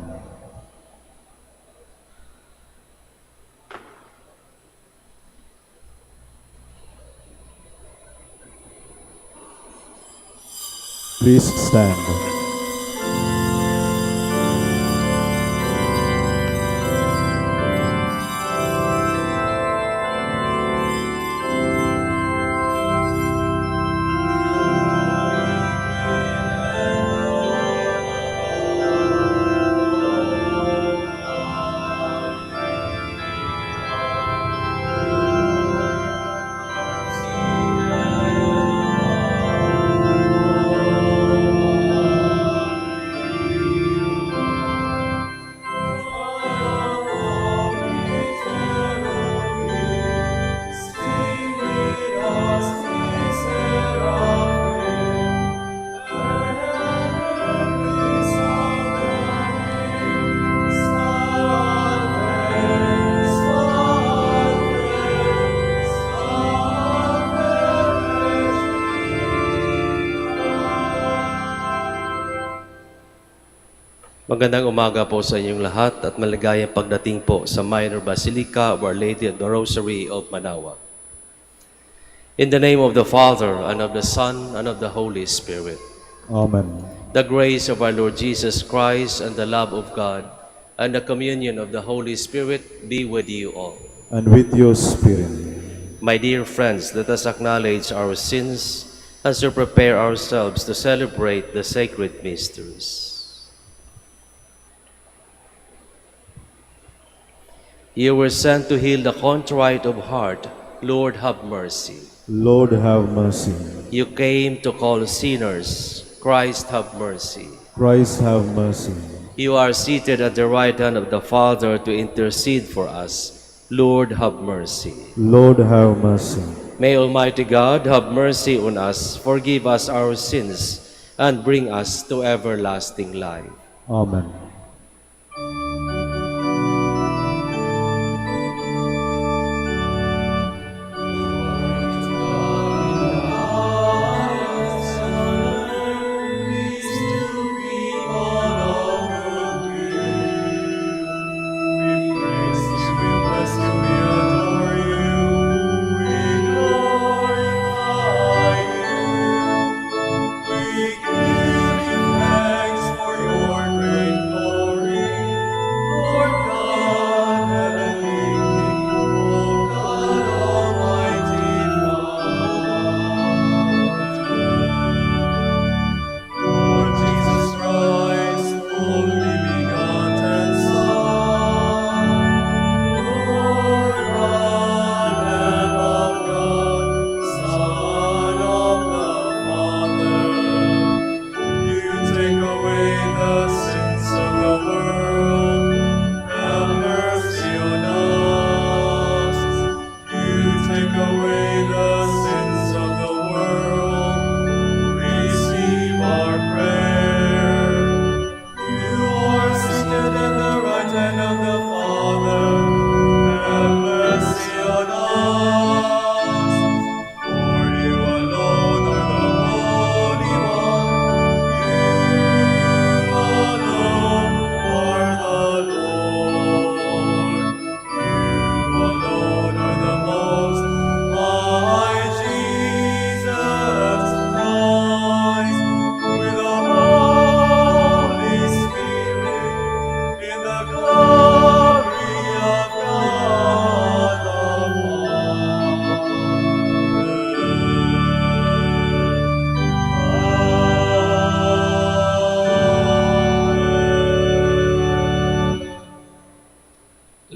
Speaker 1: Please stand.
Speaker 6: Magandang umaga po sa inyong lahat at maligayang pagdating po sa Minor Basilica of Our Lady of the Rosary of Manaoag. In the name of the Father, and of the Son, and of the Holy Spirit.
Speaker 1: Amen.
Speaker 6: The grace of our Lord Jesus Christ and the love of God and the communion of the Holy Spirit be with you all.
Speaker 1: And with your spirit.
Speaker 6: My dear friends, let us acknowledge our sins as we prepare ourselves to celebrate the sacred mysteries. You were sent to heal the contrite of heart. Lord, have mercy.
Speaker 1: Lord, have mercy.
Speaker 6: You came to call sinners. Christ, have mercy.
Speaker 1: Christ, have mercy.
Speaker 6: You are seated at the right hand of the Father to intercede for us. Lord, have mercy.
Speaker 1: Lord, have mercy.
Speaker 6: May Almighty God have mercy on us, forgive us our sins, and bring us to everlasting life.
Speaker 1: Amen.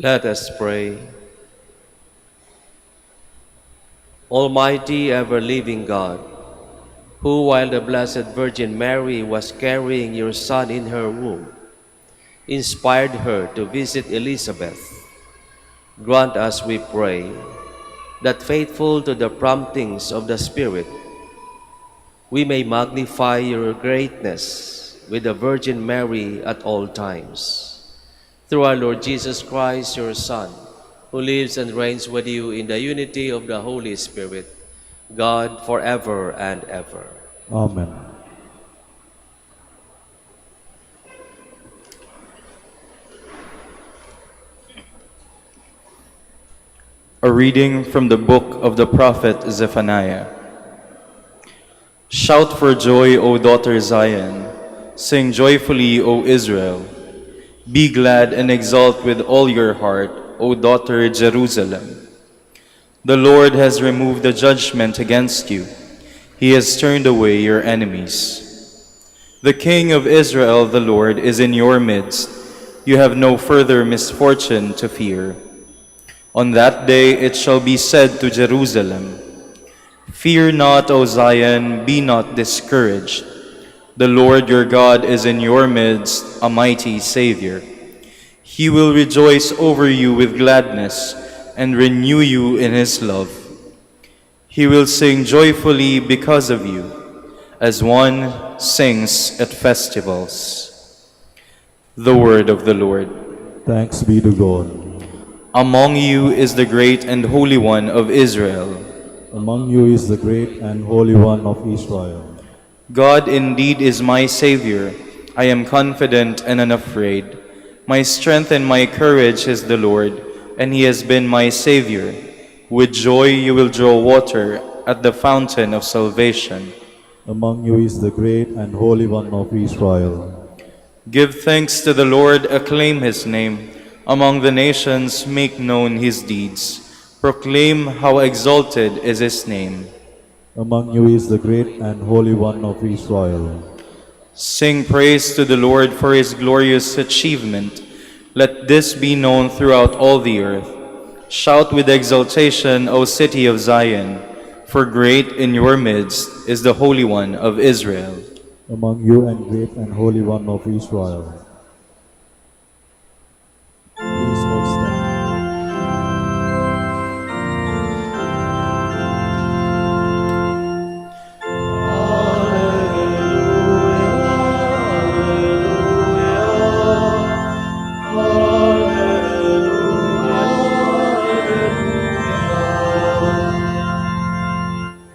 Speaker 6: Let us pray. Almighty, ever-living God, who, while the Blessed Virgin Mary was carrying your Son in her womb, inspired her to visit Elizabeth, grant us, we pray, that faithful to the promptings of the Spirit, we may magnify your greatness with the Virgin Mary at all times. Through our Lord Jesus Christ, your Son, who lives and reigns with you in the unity of the Holy Spirit, God, forever and ever.
Speaker 1: Amen.
Speaker 3: A reading from the book of the prophet Zephaniah. Shout for joy, O daughter Zion. Sing joyfully, O Israel. Be glad and exult with all your heart, O daughter Jerusalem. The Lord has removed the judgment against you. He has turned away your enemies. The King of Israel, the Lord, is in your midst. You have no further misfortune to fear. On that day it shall be said to Jerusalem, Fear not, O Zion, be not discouraged. The Lord your God is in your midst, a mighty Savior. He will rejoice over you with gladness and renew you in his love. He will sing joyfully because of you, as one sings at festivals. The word of the Lord.
Speaker 1: Thanks be to God.
Speaker 3: Among you is the great and holy one of Israel.
Speaker 1: Among you is the great and holy one of Israel.
Speaker 3: God indeed is my Savior. I am confident and unafraid. My strength and my courage is the Lord, and he has been my Savior. With joy you will draw water at the fountain of salvation.
Speaker 1: Among you is the great and Holy One of Israel.
Speaker 3: Give thanks to the Lord, acclaim his name. Among the nations make known his deeds. Proclaim how exalted is his name.
Speaker 1: Among you is the great and Holy One of Israel.
Speaker 3: Sing praise to the Lord for his glorious achievement. Let this be known throughout all the earth. Shout with exultation, O city of Zion, for great in your midst is the Holy One of Israel.
Speaker 1: Among you and great and Holy One of Israel. Please all stand.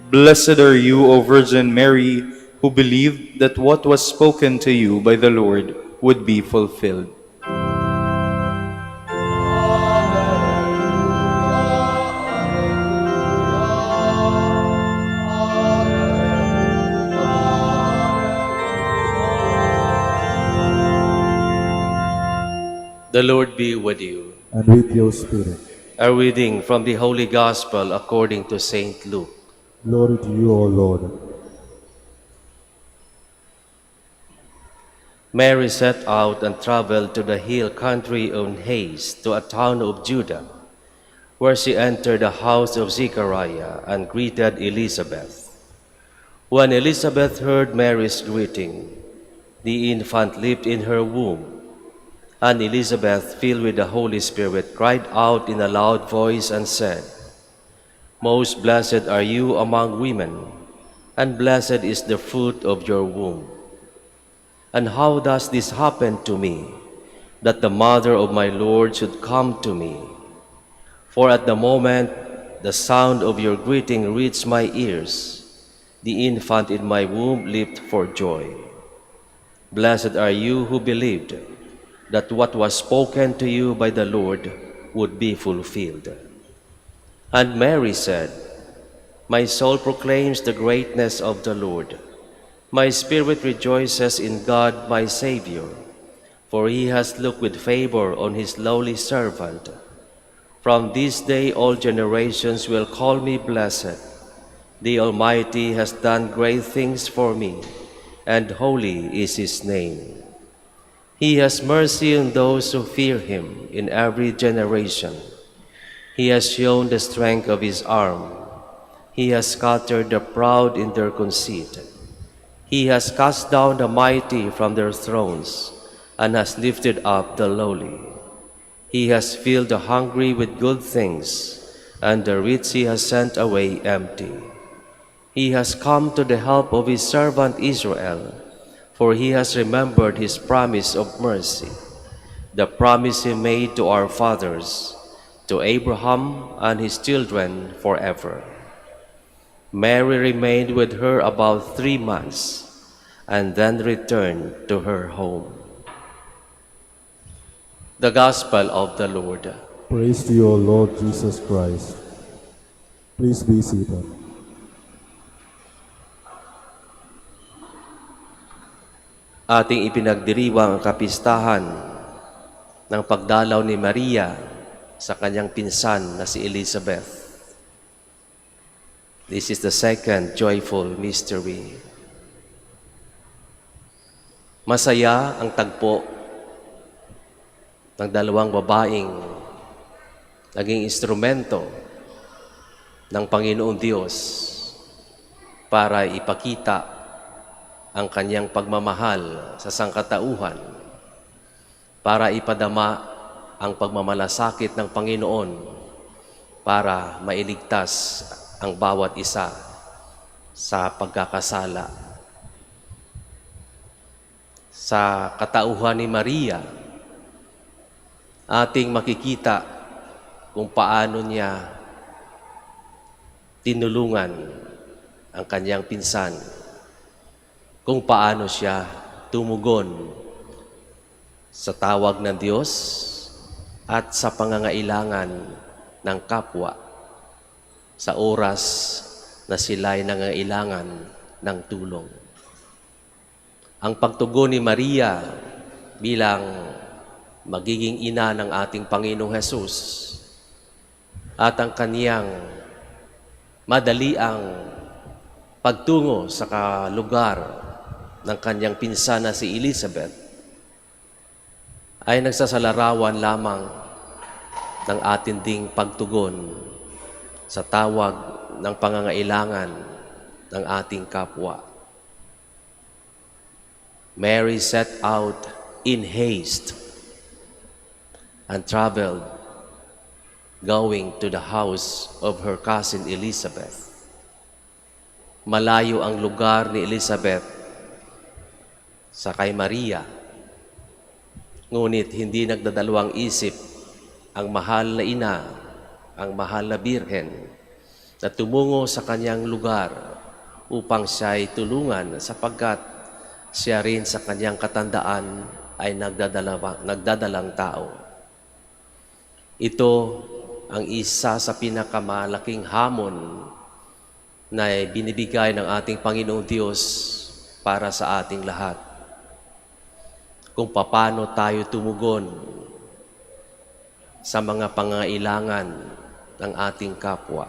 Speaker 3: Blessed are you, O Virgin Mary, who believed that what was spoken to you by the Lord would be fulfilled.
Speaker 6: The Lord be with you.
Speaker 1: And with your spirit.
Speaker 6: A reading from the Holy Gospel according to Saint Luke.
Speaker 1: Glory to you, O Lord.
Speaker 6: Mary set out and traveled to the hill country in haste to a town of Judah, where she entered the house of Zechariah and greeted Elizabeth. When Elizabeth heard Mary's greeting, the infant leaped in her womb, and Elizabeth, filled with the Holy Spirit, cried out in a loud voice and said, "Most blessed are you among women, and blessed is the fruit of your womb. And how does this happen to me, that the mother of my Lord should come to me? For at the moment the sound of your greeting reached my ears, the infant in my womb leaped for joy. Blessed are you who believed that what was spoken to you by the Lord would be fulfilled." And Mary said, "My soul proclaims the greatness of the Lord. My spirit rejoices in God my Savior, for he has looked with favor on his lowly servant. From this day all generations will call me blessed. The Almighty has done great things for me, and holy is his name. He has mercy on those who fear him in every generation. He has shown the strength of his arm. He has scattered the proud in their conceit. He has cast down the mighty from their thrones and has lifted up the lowly. He has filled the hungry with good things, and the rich he has sent away empty. He has come to the help of his servant Israel, for he has remembered his promise of mercy, the promise he made to our fathers, to Abraham and his children forever." Mary remained with her about 3 months and then returned to her home. The Gospel of the Lord.
Speaker 1: Praise to you, O Lord Jesus Christ. Please be seated.
Speaker 6: Ating ipinagdiriwang ang kapistahan ng pagdalaw ni Maria sa kanyang pinsan na si Elizabeth. This is the second joyful mystery. Masaya ang tagpo ng dalawang babaeng naging instrumento ng Panginoong Diyos para ipakita ang kanyang pagmamahal sa sangkatauhan, para ipadama ang pagmamalasakit ng Panginoon para mailigtas ang bawat isa sa pagkakasala. Sa katauhan ni Maria, ating makikita kung paano niya tinulungan ang kanyang pinsan, kung paano siya tumugon sa tawag ng Diyos at sa pangangailangan ng kapwa sa oras na sila'y nangangailangan ng tulong. Ang pagtugon ni Maria bilang magiging ina ng ating Panginoong Hesus at ang kaniyang madaliang pagtungo sa lugar ng kanyang pinsan na si Elizabeth ay nagsasalarawan lamang ng ating ding pagtugon sa tawag ng pangangailangan ng ating kapwa. Mary set out in haste and traveled, going to the house of her cousin Elizabeth. Malayo ang lugar ni Elizabeth sa kay Maria, ngunit hindi nagdadalawang isip ang mahal na ina, ang mahal na birhen, na tumungo sa kanyang lugar upang siya ay tulungan sapagkat siya rin sa kanyang katandaan ay nagdadalang tao. Ito ang isa sa pinakamalaking hamon na binibigay ng ating Panginoong Diyos para sa ating lahat. Kung paano tayo tumugon sa mga pangailangan ng ating kapwa.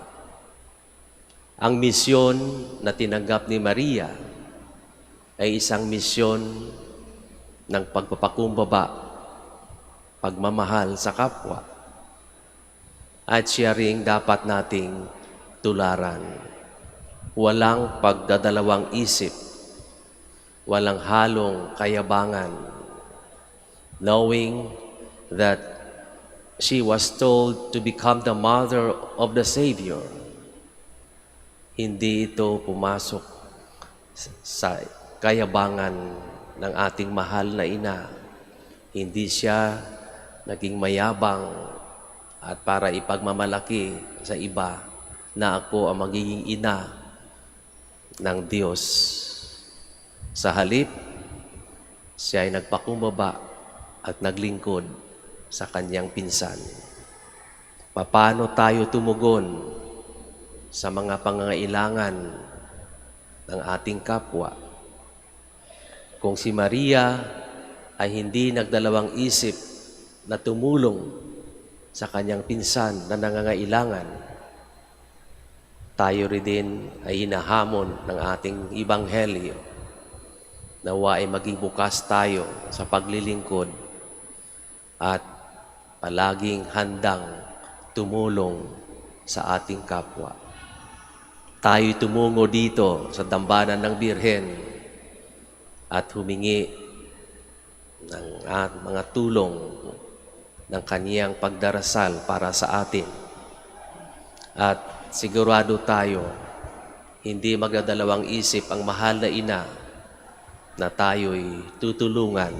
Speaker 6: Ang misyon na tinanggap ni Maria ay isang misyon ng pagpapakumbaba, pagmamahal sa kapwa. At siya ring dapat nating tularan. Walang pagdadalawang isip, walang halong kayabangan, knowing that she was told to become the mother of the Savior. Hindi ito pumasok sa kayabangan ng ating mahal na ina. Hindi siya naging mayabang at para ipagmamalaki sa iba na ako ang magiging ina ng Diyos. Sa halip, siya ay nagpakumbaba at naglingkod sa kanyang pinsan. Paano tayo tumugon sa mga pangangailangan ng ating kapwa? Kung si Maria ay hindi nagdalawang isip na tumulong sa kanyang pinsan na nangangailangan, tayo rin din ay hinahamon ng ating Ebanghelyo. Nawa ay maging bukas tayo sa paglilingkod at palaging handang tumulong sa ating kapwa. Tayo'y tumungo dito sa dambana ng Birhen at humingi ng mga tulong ng kaniyang pagdarasal para sa atin. At sigurado tayo, hindi magdadalawang isip ang mahal na ina na tayo'y tutulungan,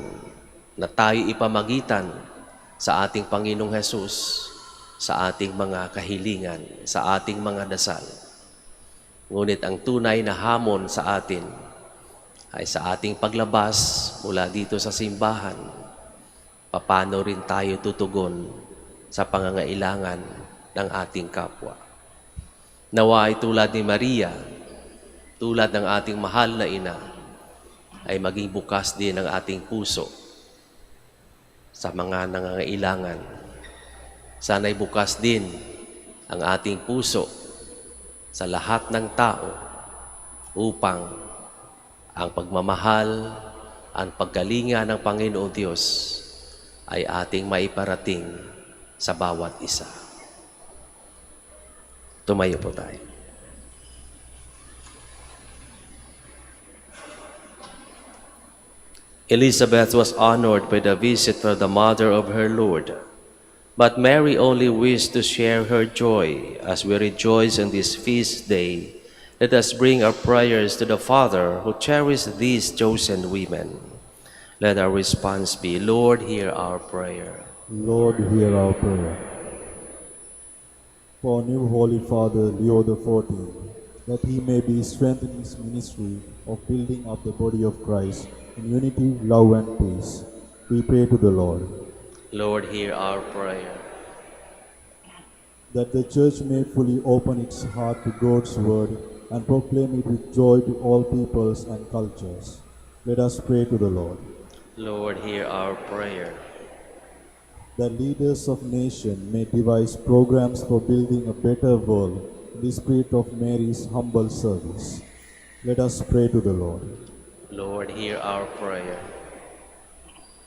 Speaker 6: na tayo'y ipamagitan sa ating Panginoong Hesus, sa ating mga kahilingan, sa ating mga dasal. Ngunit ang tunay na hamon sa atin ay sa ating paglabas mula dito sa simbahan, paano rin tayo tutugon sa pangangailangan ng ating kapwa. Nawa ay tulad ni Maria, tulad ng ating mahal na ina, ay maging bukas din ang ating puso sa mga nangangailangan. Sana'y bukas din ang ating puso sa lahat ng tao upang ang pagmamahal, ang paggalinga ng Panginoong Diyos ay ating maiparating sa bawat isa. Tumayo po tayo. Elizabeth was honored by the visit of the mother of her Lord, but Mary only wished to share her joy. As we rejoice on this feast day, let us bring our prayers to the Father who cherished these chosen women. Let our response be, Lord, hear our prayer.
Speaker 1: Lord, hear our prayer. For new Holy Father Leo XIV, that he may be strengthened in his ministry of building up the body of Christ in unity, love, and peace. We pray to the Lord.
Speaker 6: Lord, hear our prayer.
Speaker 1: That the Church may fully open its heart to God's word and proclaim it with joy to all peoples and cultures. Let us pray to the Lord.
Speaker 6: Lord, hear our prayer.
Speaker 1: That leaders of nations may devise programs for building a better world in the spirit of Mary's humble service. Let us pray to the Lord.
Speaker 6: Lord, hear our prayer.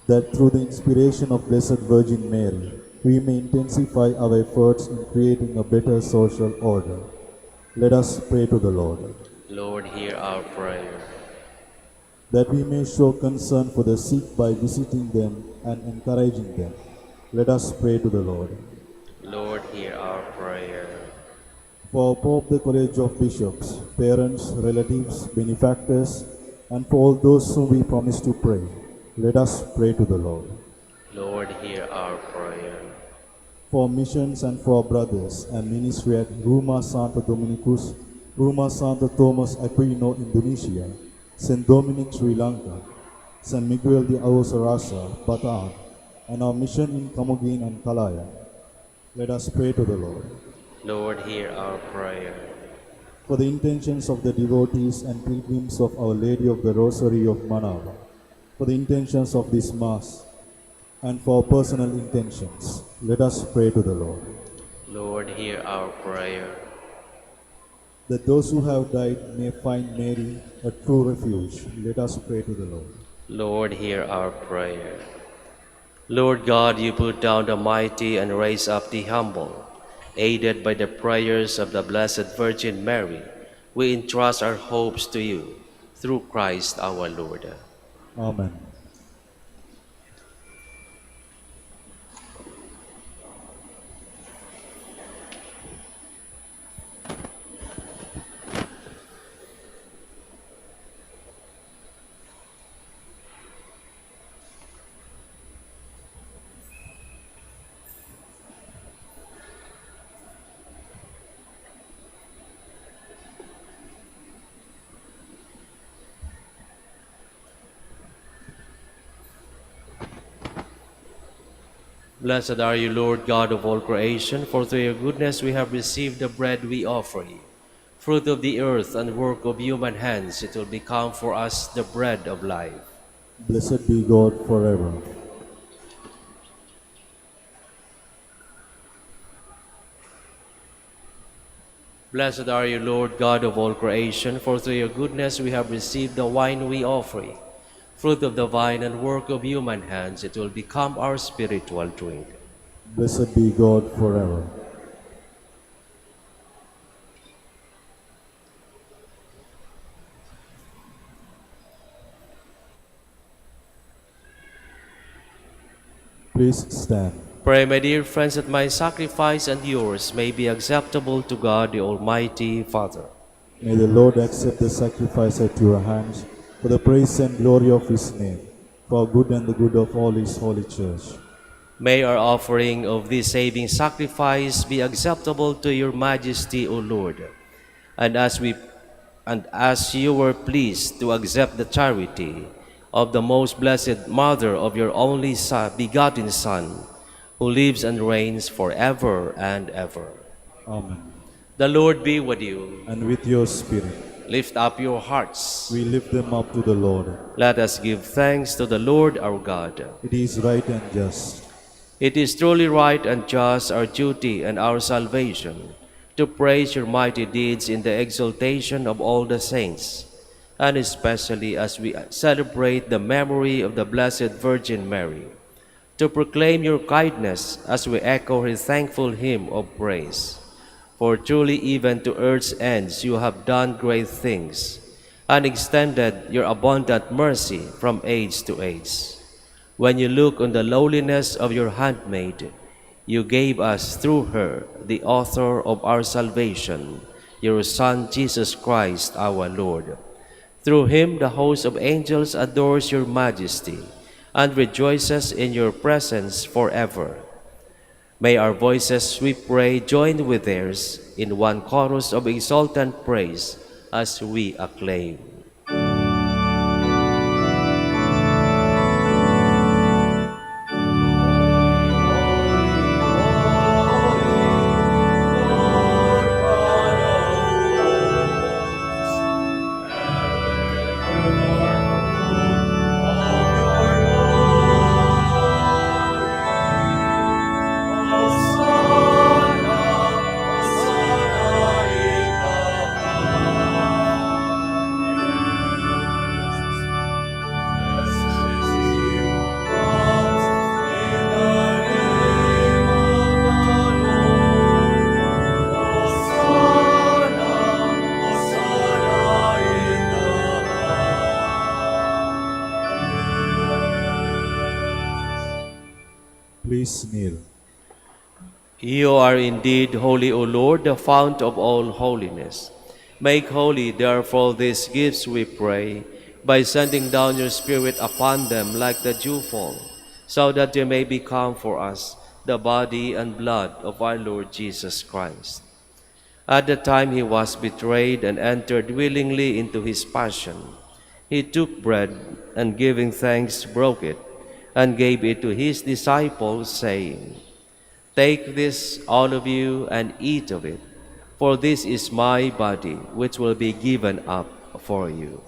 Speaker 1: That through the inspiration of Blessed Virgin Mary, we may intensify our efforts in creating a better social order. Let us pray to the Lord.
Speaker 6: Lord, hear our prayer.
Speaker 1: That we may show concern for the sick by visiting them and encouraging them. Let us pray to the Lord.
Speaker 6: Lord, hear our prayer.
Speaker 1: For Pope, the College of Bishops, parents, relatives, benefactors, and for all those whom we promise to pray, let us pray to the Lord.
Speaker 6: Lord, hear our prayer.
Speaker 1: For missions and for our brothers and ministry at Rumah Santo Dominicus, Rumah Santo Thomas Aquino, Indonesia, St. Dominic, Sri Lanka, St. Miguel de Aosarasa, Bataan, and our mission in Camogin and Kalaya. Let us pray to the Lord.
Speaker 6: Lord, hear our prayer.
Speaker 1: For the intentions of the devotees and pilgrims of Our Lady of the Rosary of Manaoag, for the intentions of this Mass, and for our personal intentions, let us pray to the Lord.
Speaker 6: Lord, hear our prayer.
Speaker 1: That those who have died may find Mary a true refuge, let us pray to the Lord.
Speaker 6: Lord, hear our prayer. Lord God, you put down the mighty and raise up the humble. Aided by the prayers of the Blessed Virgin Mary, we entrust our hopes to you, through Christ our Lord.
Speaker 1: Amen.
Speaker 6: Blessed are you, Lord God of all creation, for through your goodness we have received the bread we offer you. Fruit of the earth and work of human hands, it will become for us the bread of life.
Speaker 1: Blessed be God forever.
Speaker 6: Blessed are you, Lord God of all creation, for through your goodness we have received the wine we offer you. Fruit of the vine and work of human hands, it will become our spiritual drink.
Speaker 1: Blessed be God forever. Please stand.
Speaker 6: Pray, my dear friends, that my sacrifice and yours may be acceptable to God, the Almighty Father.
Speaker 1: May the Lord accept the sacrifice at your hands for the praise and glory of his name, for our good and the good of all his holy church.
Speaker 6: May our offering of this saving sacrifice be acceptable to your majesty, O Lord. And as you were pleased to accept the charity of the most blessed mother of your only begotten Son, who lives and reigns forever and ever.
Speaker 1: Amen.
Speaker 6: The Lord be with you.
Speaker 1: And with your spirit,
Speaker 6: Lift up your hearts.
Speaker 1: we lift them up to the Lord.
Speaker 6: Let us give thanks to the Lord our God.
Speaker 1: It is right and just.
Speaker 6: It is truly right and just, our duty and our salvation, to praise your mighty deeds in the exaltation of all the saints, and especially as we celebrate the memory of the Blessed Virgin Mary, to proclaim your kindness as we echo her thankful hymn of praise. For truly even to earth's ends you have done great things, and extended your abundant mercy from age to age. When you look on the lowliness of your handmaid, you gave us through her the author of our salvation, your Son Jesus Christ our Lord. Through him the host of angels adores your majesty and rejoices in your presence forever. May our voices, we pray, join with theirs in one chorus of exultant praise as we acclaim.
Speaker 1: Please kneel.
Speaker 6: You are indeed holy, O Lord, the fount of all holiness. Make holy, therefore, these gifts, we pray, by sending down your Spirit upon them like the dewfall, so that they may become for us the body and blood of our Lord Jesus Christ. At the time he was betrayed and entered willingly into his passion, he took bread and giving thanks broke it and gave it to his disciples, saying, "Take this, all of you, and eat of it, for this is my body, which will be given up for you."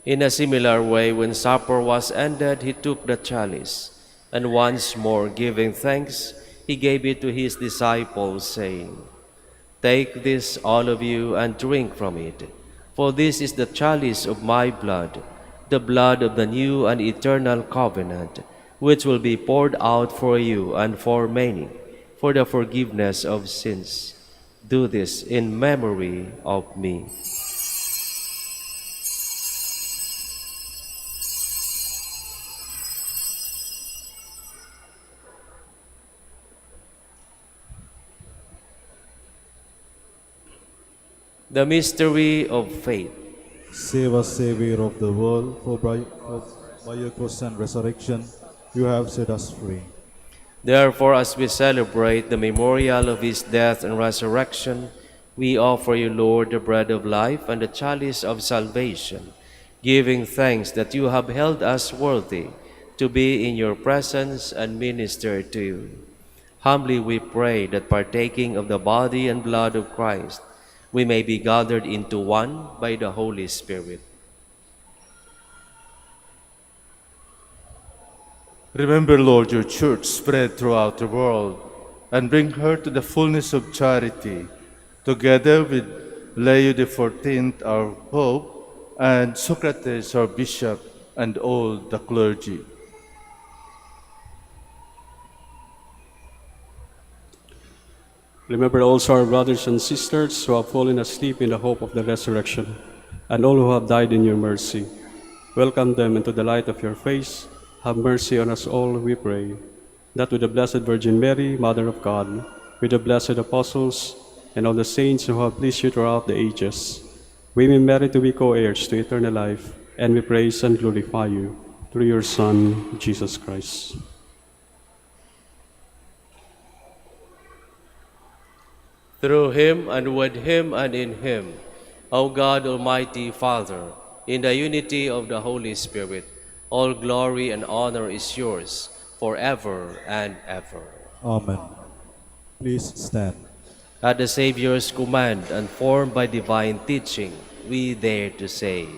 Speaker 6: In a similar way, when supper was ended, he took the chalice, and once more giving thanks, he gave it to his disciples, saying, "Take this, all of you, and drink from it, for this is the chalice of my blood, the blood of the new and eternal covenant, which will be poured out for you and for many, for the forgiveness of sins. Do this in memory of me." The mystery of faith.
Speaker 1: Save us, Savior of the world, for by your cross and resurrection you have set us free.
Speaker 6: Therefore, as we celebrate the memorial of his death and resurrection, we offer you, Lord, the bread of life and the chalice of salvation, giving thanks that you have held us worthy to be in your presence and minister to you. Humbly we pray that partaking of the body and blood of Christ, we may be gathered into one by the Holy Spirit.
Speaker 7: Remember, Lord, your church spread throughout the world, and bring her to the fullness of charity, together with Leo XIV, our Pope, and Socrates, our Bishop, and all the clergy.
Speaker 8: Remember also our brothers and sisters who have fallen asleep in the hope of the resurrection, and all who have died in your mercy. Welcome them into the light of your face. Have mercy on us all, we pray, that with the Blessed Virgin Mary, Mother of God, with the blessed apostles, and all the saints who have pleased you throughout the ages, we may merit to be co-heirs to eternal life, and we praise and glorify you through your Son, Jesus Christ.
Speaker 6: Through him, and with him, and in him, O God, Almighty Father, in the unity of the Holy Spirit, all glory and honor is yours forever and ever.
Speaker 1: Amen. Please stand.
Speaker 6: At the Savior's command and formed by divine teaching, we dare to say,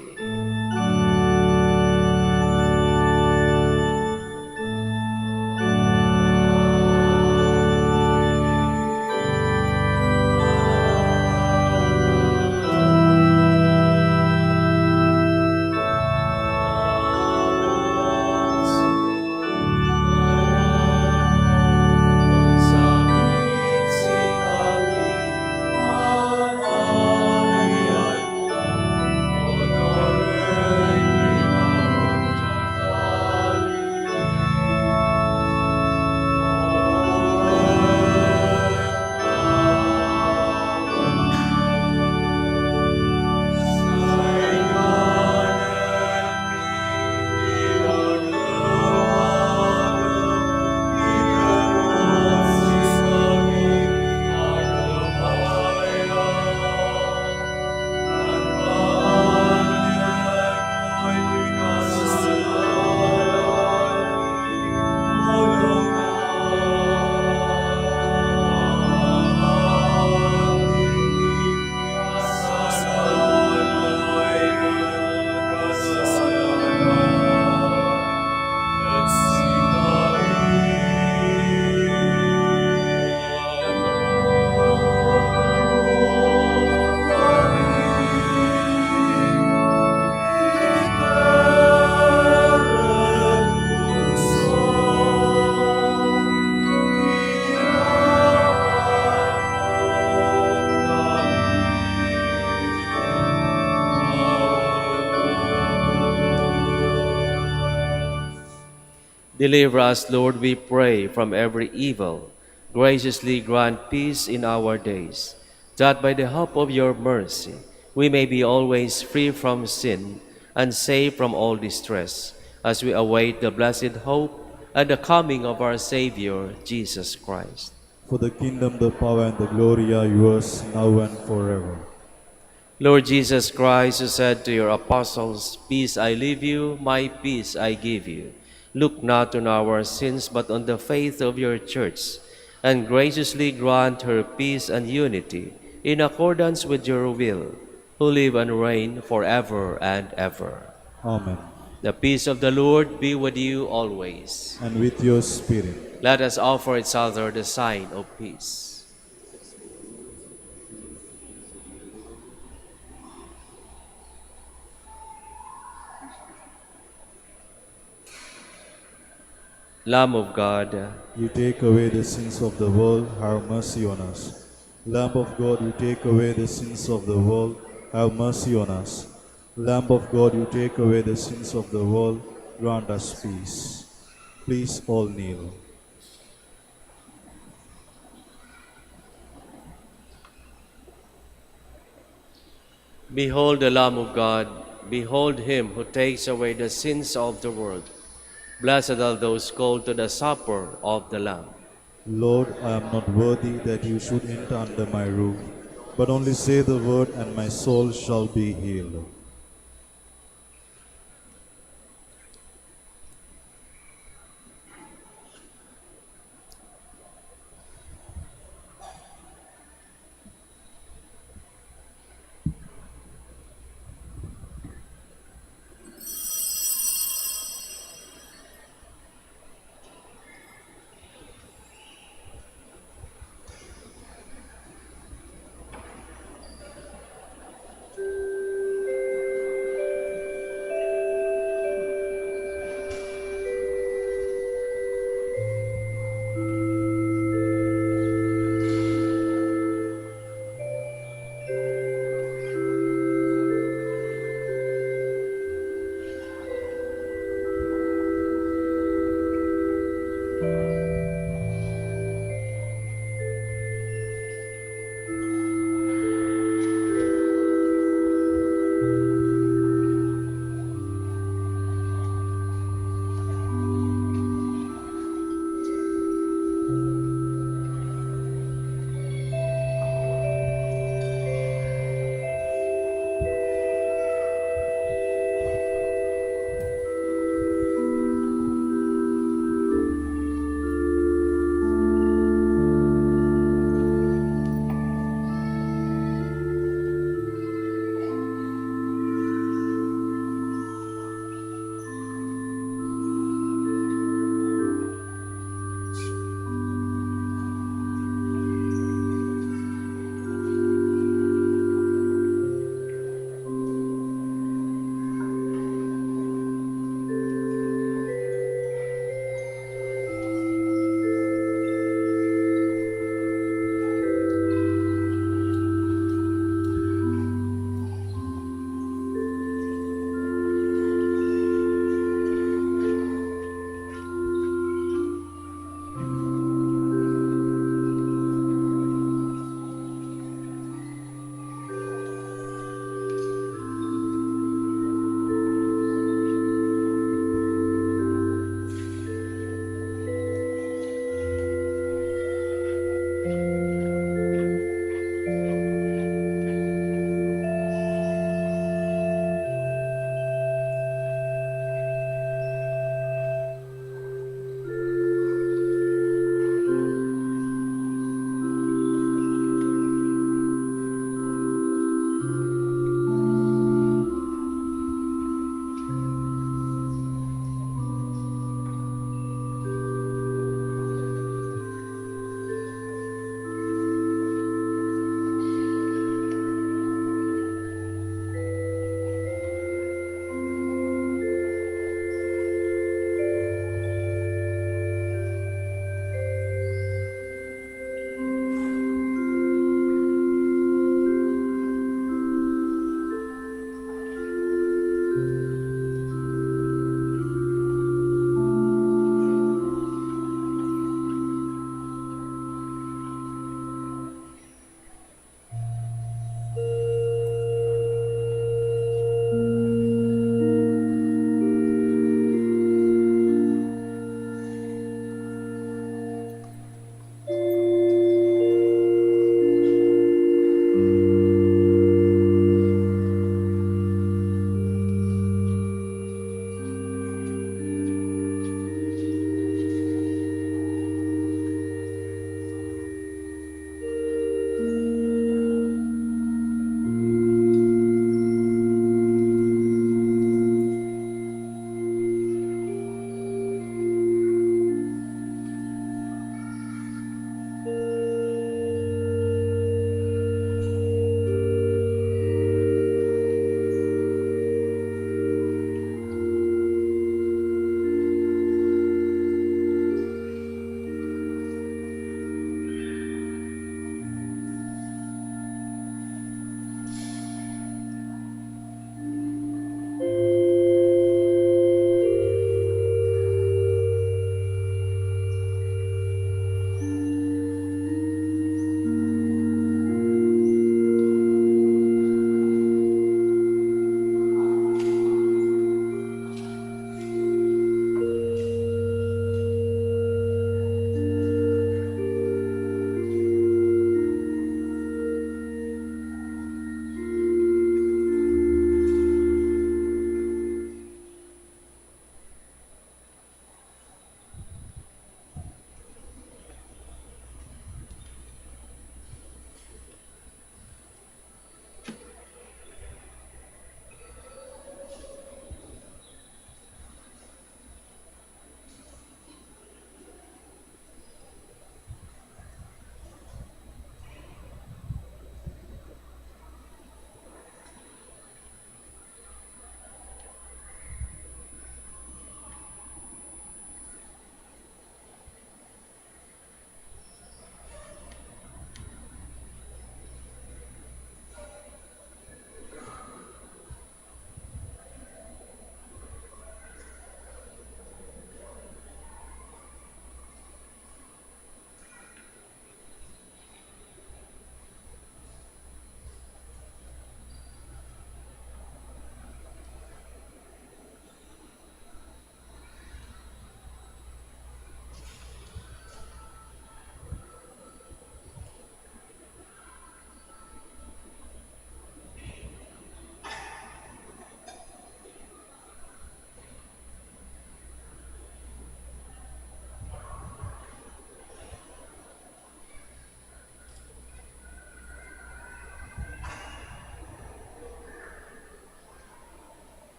Speaker 6: Deliver us, Lord, we pray, from every evil. Graciously grant peace in our days, that by the help of your mercy we may be always free from sin and safe from all distress, as we await the blessed hope and the coming of our Savior, Jesus Christ.
Speaker 1: For the kingdom, the power, and the glory are yours, now and forever.
Speaker 6: Lord Jesus Christ, who said to your apostles, "Peace I leave you, my peace I give you," look not on our sins, but on the faith of your church, and graciously grant her peace and unity in accordance with your will, who live and reign forever and ever.
Speaker 1: Amen.
Speaker 6: The peace of the Lord be with you always.
Speaker 1: And with your spirit.
Speaker 6: Let us offer each other the sign of peace. Lamb of God,
Speaker 1: You take away the sins of the world, have mercy on us. Lamb of God, you take away the sins of the world, have mercy on us. Lamb of God, you take away the sins of the world, grant us peace. Please all kneel.
Speaker 6: behold the Lamb of God, behold him who takes away the sins of the world. Blessed are those called to the supper of the Lamb.
Speaker 1: Lord, I am not worthy that you should enter under my roof, but only say the word, and my soul shall be healed.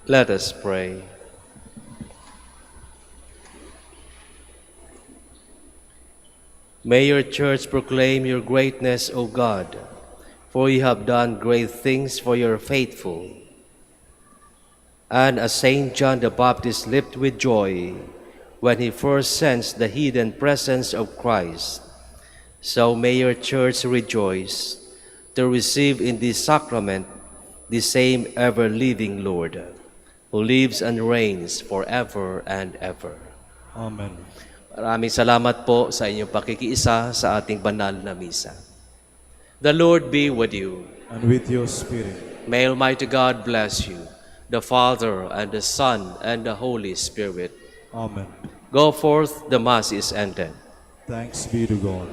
Speaker 6: Let us pray. May your church proclaim your greatness, O God, for you have done great things for your faithful. And as Saint John the Baptist leaped with joy when he first sensed the hidden presence of Christ, so may your church rejoice to receive in this sacrament the same ever-living Lord, who lives and reigns forever and ever.
Speaker 1: Amen.
Speaker 6: Maraming salamat po sa inyong pakikiisa sa ating banal na misa. The Lord be with you.
Speaker 1: And with your spirit.
Speaker 6: May Almighty God bless you, the Father, and the Son, and the Holy Spirit.
Speaker 1: Amen.
Speaker 6: Go forth, the Mass is ended.
Speaker 1: Thanks be to God.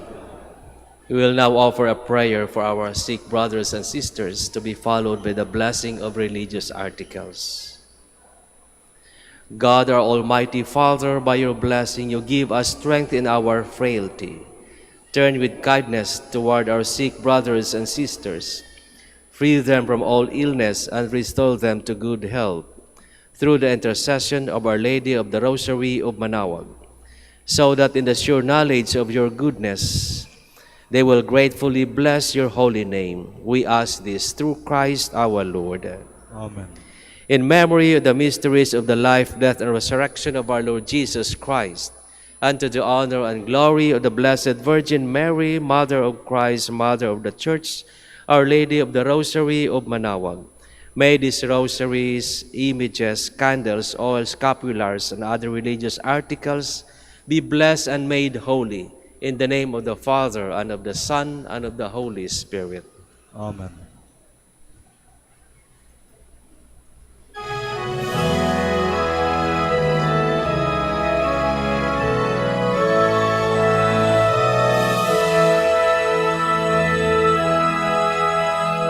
Speaker 6: We will now offer a prayer for our sick brothers and sisters to be followed by the blessing of religious articles. God, our Almighty Father, by your blessing you give us strength in our frailty. Turn with kindness toward our sick brothers and sisters. Free them from all illness and restore them to good health through the intercession of Our Lady of the Rosary of Manaoag, so that in the sure knowledge of your goodness they will gratefully bless your holy name. We ask this through Christ our Lord.
Speaker 1: Amen.
Speaker 6: In memory of the mysteries of the life, death, and resurrection of our Lord Jesus Christ, and to the honor and glory of the Blessed Virgin Mary, Mother of Christ, Mother of the Church, Our Lady of the Rosary of Manaoag, may these rosaries, images, candles, oils, scapulars, and other religious articles be blessed and made holy, in the name of the Father, and of the Son, and of the Holy Spirit.
Speaker 1: Amen.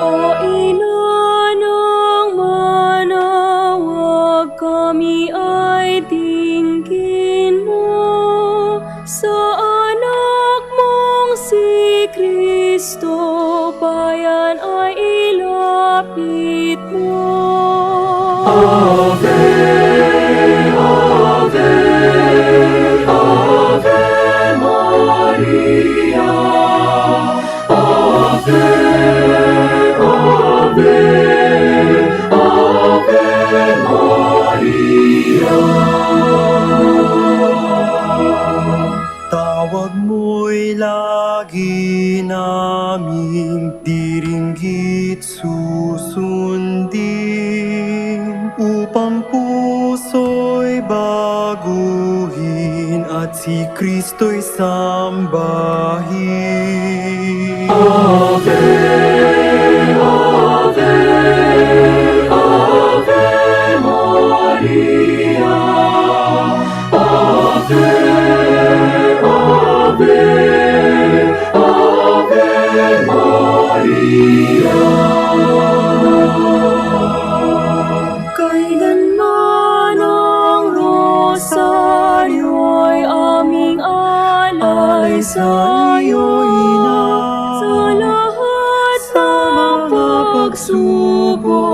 Speaker 9: O ina ng Manaoag, kami ay tingin mo sa anak mong si Kristo, bayan ay ilapit mo. Ave, Ave, Ave Maria, Ave, Ave, Ave Maria. Tawag mo'y lagi naming diringgit susundin, upang puso'y baguhin at si Kristo'y sambahin. Ave, Ave, Ave Maria, Ave, Ave, Ave Maria. Kailanman ang rosaryo'y aming alay sa iyo, Ina, sa lahat ng pagsubok.